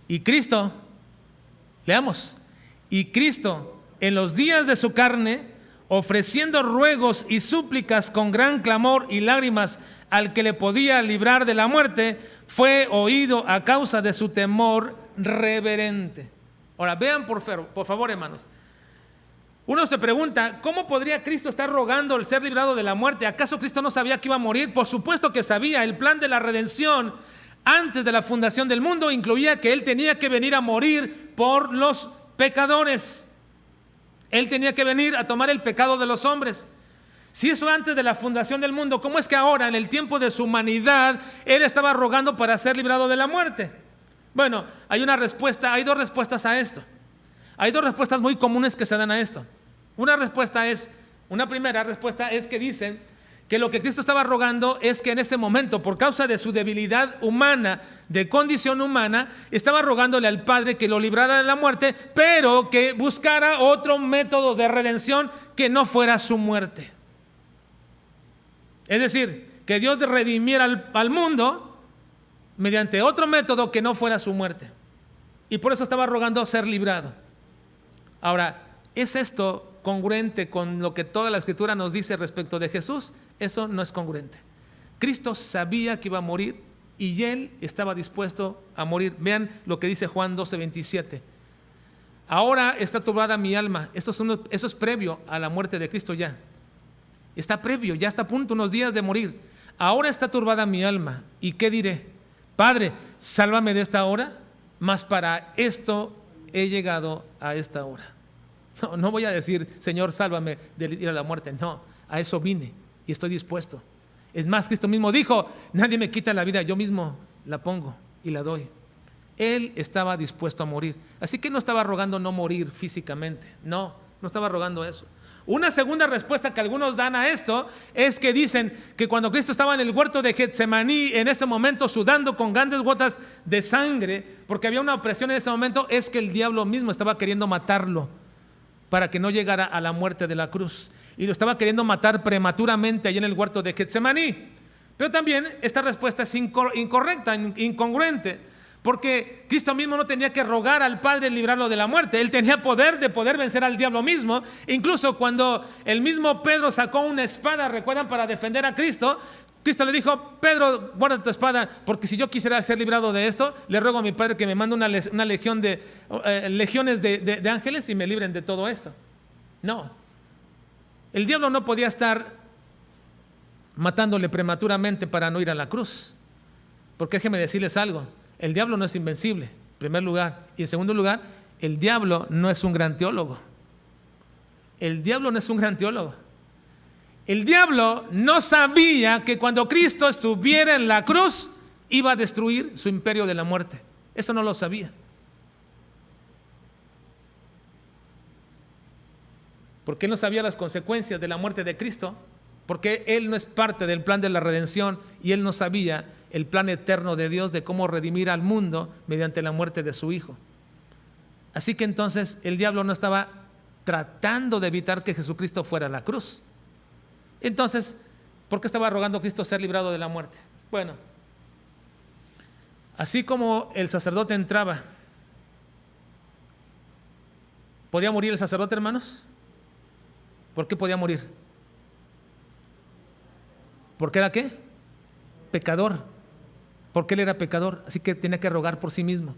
y Cristo, leamos, y Cristo en los días de su carne, ofreciendo ruegos y súplicas con gran clamor y lágrimas al que le podía librar de la muerte, fue oído a causa de su temor reverente. Ahora, vean por favor, hermanos. Uno se pregunta, ¿cómo podría Cristo estar rogando el ser librado de la muerte? ¿Acaso Cristo no sabía que iba a morir? Por supuesto que sabía. El plan de la redención antes de la fundación del mundo incluía que Él tenía que venir a morir por los pecadores. Él tenía que venir a tomar el pecado de los hombres. Si eso antes de la fundación del mundo, ¿cómo es que ahora, en el tiempo de su humanidad, Él estaba rogando para ser librado de la muerte? Bueno, hay dos respuestas a esto. Hay dos respuestas muy comunes que se dan a esto. Una primera respuesta es que dicen que lo que Cristo estaba rogando es que en ese momento, por causa de su debilidad humana, de condición humana, estaba rogándole al Padre que lo librara de la muerte, pero que buscara otro método de redención que no fuera su muerte. Es decir, que Dios redimiera al mundo mediante otro método que no fuera su muerte. Y por eso estaba rogando ser librado. Ahora, ¿es esto congruente con lo que toda la Escritura nos dice respecto de Jesús? Eso no es congruente. Cristo sabía que iba a morir y Él estaba dispuesto a morir. Vean lo que dice Juan 12:27. Ahora está turbada mi alma. Eso es previo a la muerte de Cristo ya. Está previo, ya está a punto, unos días de morir. Ahora está turbada mi alma. ¿Y qué diré? Padre, sálvame de esta hora, mas para esto he llegado a esta hora. No voy a decir, Señor, sálvame de ir a la muerte. No, a eso vine y estoy dispuesto. Es más, Cristo mismo dijo, nadie me quita la vida, yo mismo la pongo y la doy. Él estaba dispuesto a morir. Así que no estaba rogando no morir físicamente. No estaba rogando eso. Una segunda respuesta que algunos dan a esto es que dicen que cuando Cristo estaba en el huerto de Getsemaní, en ese momento sudando con grandes gotas de sangre, porque había una opresión en ese momento, es que el diablo mismo estaba queriendo matarlo para que no llegara a la muerte de la cruz. Y lo estaba queriendo matar prematuramente allí en el huerto de Getsemaní. Pero también esta respuesta es incorrecta, incongruente, porque Cristo mismo no tenía que rogar al Padre librarlo de la muerte. Él tenía poder de poder vencer al diablo mismo. Incluso cuando el mismo Pedro sacó una espada, ¿recuerdan? Para defender a Cristo, Cristo le dijo, Pedro, guarda tu espada, porque si yo quisiera ser librado de esto, le ruego a mi Padre que me mande una legión legiones de ángeles y me libren de todo esto. No, el diablo no podía estar matándole prematuramente para no ir a la cruz, porque déjeme decirles algo, el diablo no es invencible, en primer lugar, y en segundo lugar, el diablo no es un gran teólogo. El diablo no es un gran teólogo. El diablo no sabía que cuando Cristo estuviera en la cruz iba a destruir su imperio de la muerte. Eso no lo sabía. Porque él no sabía las consecuencias de la muerte de Cristo, porque él no es parte del plan de la redención y él no sabía el plan eterno de Dios de cómo redimir al mundo mediante la muerte de su Hijo. Así que entonces el diablo no estaba tratando de evitar que Jesucristo fuera a la cruz. Entonces, ¿por qué estaba rogando a Cristo ser librado de la muerte? Bueno, así como el sacerdote entraba, ¿podía morir el sacerdote, hermanos? ¿Por qué podía morir? ¿Por qué era qué? Pecador. Porque él era pecador, así que tenía que rogar por sí mismo.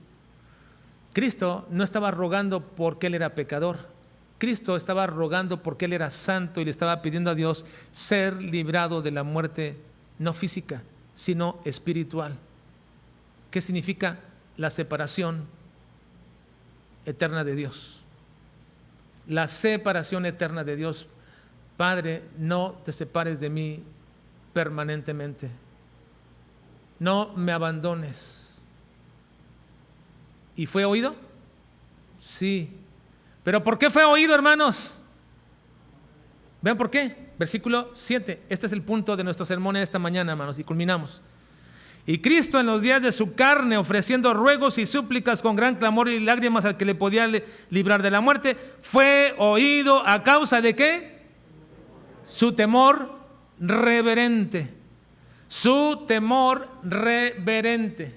Cristo no estaba rogando porque él era pecador. Cristo estaba rogando porque él era santo y le estaba pidiendo a Dios ser librado de la muerte no física, sino espiritual. ¿Qué significa la separación eterna de Dios? La separación eterna de Dios. Padre, no te separes de mí permanentemente. No me abandones. ¿Y fue oído? Sí. ¿Pero por qué fue oído, hermanos? Vean por qué. Versículo 7. Este es el punto de nuestro sermón esta mañana, hermanos, y culminamos. Y Cristo en los días de su carne, ofreciendo ruegos y súplicas con gran clamor y lágrimas al que le podía librar de la muerte, fue oído a causa de ¿qué? Su temor reverente. Su temor reverente.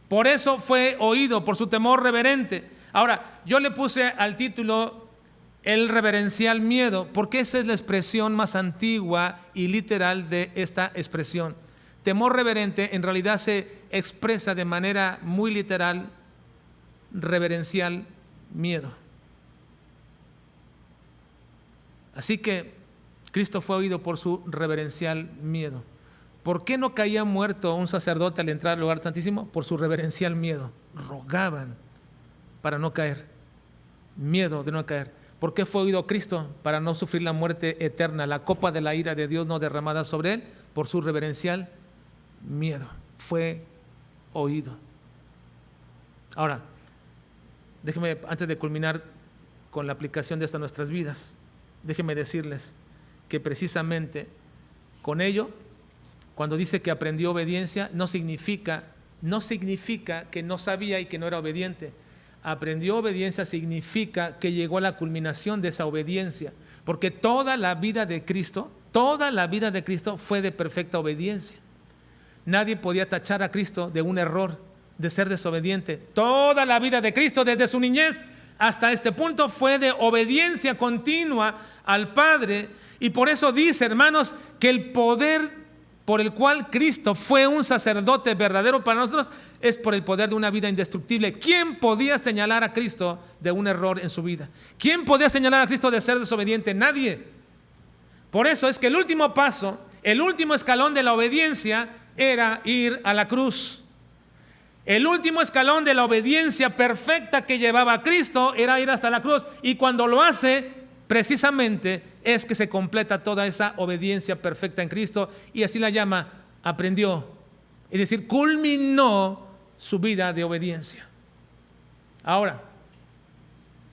Por eso fue oído, por su temor reverente. Ahora, yo le puse al título el reverencial miedo, porque esa es la expresión más antigua y literal de esta expresión. Temor reverente en realidad se expresa de manera muy literal, reverencial miedo. Así que Cristo fue oído por su reverencial miedo. ¿Por qué no caía muerto un sacerdote al entrar al lugar santísimo? Por su reverencial miedo. Rogaban para no caer. Miedo de no caer. ¿Por qué fue oído Cristo? Para no sufrir la muerte eterna, la copa de la ira de Dios no derramada sobre él, por su reverencial miedo. Fue oído. Ahora, déjenme, antes de culminar con la aplicación de esto a nuestras vidas, déjenme decirles que precisamente con ello, cuando dice que aprendió obediencia, no significa que no sabía y que no era obediente. Aprendió obediencia significa que llegó a la culminación de esa obediencia, porque toda la vida de Cristo fue de perfecta obediencia. Nadie podía tachar a Cristo de un error, de ser desobediente. Toda la vida de Cristo, desde su niñez hasta este punto, fue de obediencia continua al Padre. Y por eso dice, hermanos, que el poder por el cual Cristo fue un sacerdote verdadero para nosotros es por el poder de una vida indestructible. ¿Quién podía señalar a Cristo de un error en su vida? ¿Quién podía señalar a Cristo de ser desobediente? Nadie. Por eso es que el último paso, el último escalón de la obediencia era ir a la cruz. El último escalón de la obediencia perfecta que llevaba a Cristo era ir hasta la cruz. Y cuando lo hace, precisamente es que se completa toda esa obediencia perfecta en Cristo, y así la llama, aprendió, es decir, culminó su vida de obediencia. Ahora,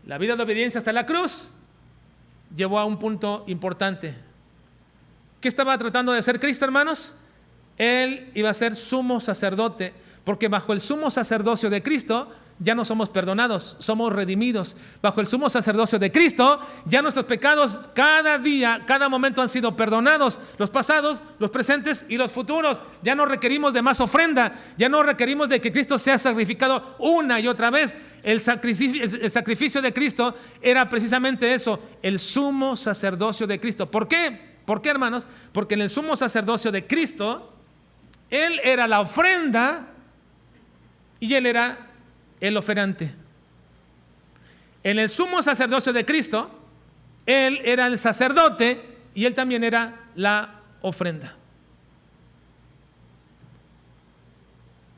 la vida de obediencia hasta la cruz llevó a un punto importante. ¿Qué estaba tratando de hacer Cristo, hermanos? Él iba a ser sumo sacerdote, porque bajo el sumo sacerdocio de Cristo ya no somos perdonados, somos redimidos. Bajo el sumo sacerdocio de Cristo, ya nuestros pecados cada día, cada momento han sido perdonados, los pasados, los presentes y los futuros. Ya no requerimos de más ofrenda, ya no requerimos de que Cristo sea sacrificado una y otra vez. El sacrificio de Cristo era precisamente eso, el sumo sacerdocio de Cristo. ¿Por qué? ¿Por qué, hermanos? Porque en el sumo sacerdocio de Cristo, Él era la ofrenda y Él era el oferente. En el sumo sacerdocio de Cristo, Él era el sacerdote y Él también era la ofrenda.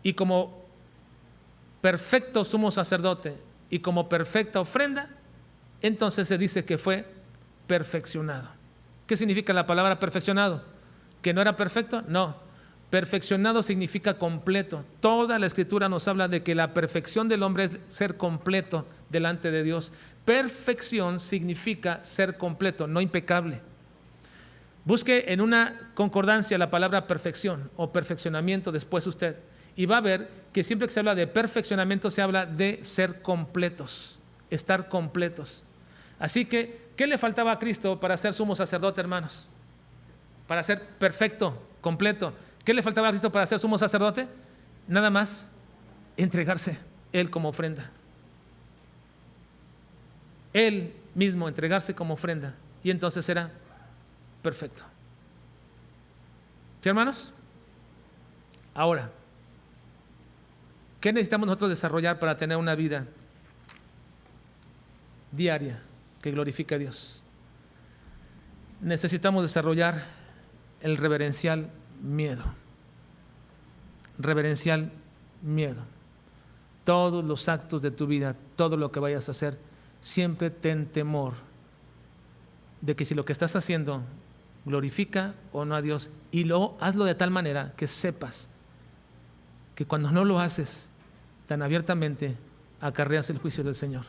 Y como perfecto sumo sacerdote y como perfecta ofrenda, entonces se dice que fue perfeccionado. ¿Qué significa la palabra perfeccionado? ¿Que no era perfecto? No. Perfeccionado significa completo. Toda la Escritura nos habla de que la perfección del hombre es ser completo delante de Dios. Perfección significa ser completo, no impecable. Busque en una concordancia la palabra perfección o perfeccionamiento después usted, y va a ver que siempre que se habla de perfeccionamiento se habla de ser completos, estar completos. Así que, ¿qué le faltaba a Cristo para ser sumo sacerdote, hermanos? Para ser perfecto, completo. ¿Qué le faltaba a Cristo para ser sumo sacerdote? Nada más entregarse Él como ofrenda. Él mismo entregarse como ofrenda. Y entonces era perfecto. ¿Sí, hermanos? Ahora, ¿qué necesitamos nosotros desarrollar para tener una vida diaria que glorifique a Dios? Necesitamos desarrollar el reverencial miedo. Reverencial miedo. Todos los actos de tu vida, todo lo que vayas a hacer, siempre ten temor de que si lo que estás haciendo glorifica o no a Dios, y hazlo de tal manera que sepas que cuando no lo haces tan abiertamente, acarreas el juicio del Señor.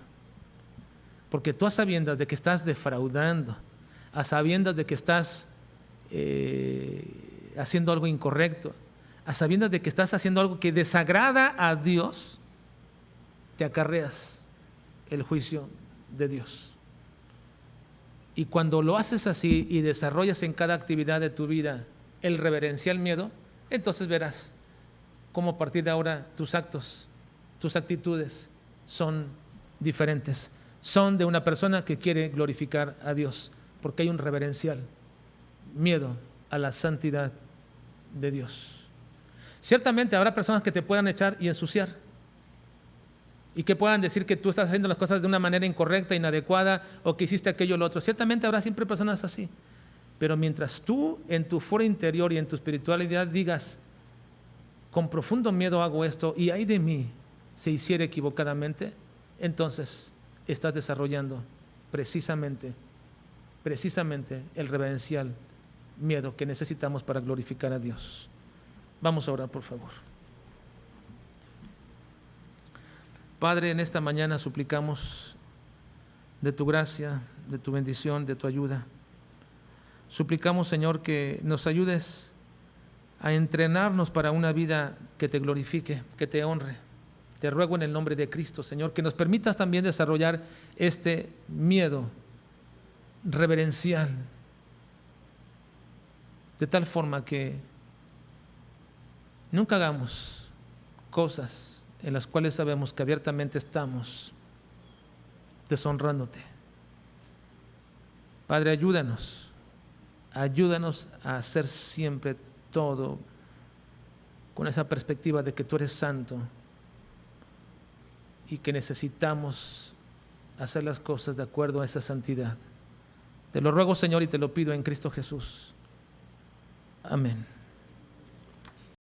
Porque tú, a sabiendas de que estás defraudando, a sabiendas de que estás haciendo algo incorrecto, a sabiendas de que estás haciendo algo que desagrada a Dios, te acarreas el juicio de Dios. Y cuando lo haces así y desarrollas en cada actividad de tu vida el reverencial miedo, entonces verás cómo a partir de ahora tus actos, tus actitudes son diferentes. Son de una persona que quiere glorificar a Dios, porque hay un reverencial miedo a la santidad de Dios. Ciertamente habrá personas que te puedan echar y ensuciar y que puedan decir que tú estás haciendo las cosas de una manera incorrecta, inadecuada, o que hiciste aquello o lo otro. Ciertamente habrá siempre personas así, pero mientras tú en tu foro interior y en tu espiritualidad digas, con profundo miedo hago esto y ay de mí se hiciera equivocadamente, entonces estás desarrollando precisamente el reverencial miedo que necesitamos para glorificar a Dios. Vamos a orar, por favor. Padre, en esta mañana suplicamos de tu gracia, de tu bendición, de tu ayuda. Suplicamos, Señor, que nos ayudes a entrenarnos para una vida que te glorifique, que te honre. Te ruego en el nombre de Cristo, Señor, que nos permitas también desarrollar este miedo reverencial, de tal forma que nunca hagamos cosas en las cuales sabemos que abiertamente estamos deshonrándote. Padre, ayúdanos a hacer siempre todo con esa perspectiva de que tú eres santo y que necesitamos hacer las cosas de acuerdo a esa santidad. Te lo ruego, Señor, y te lo pido en Cristo Jesús. Amén.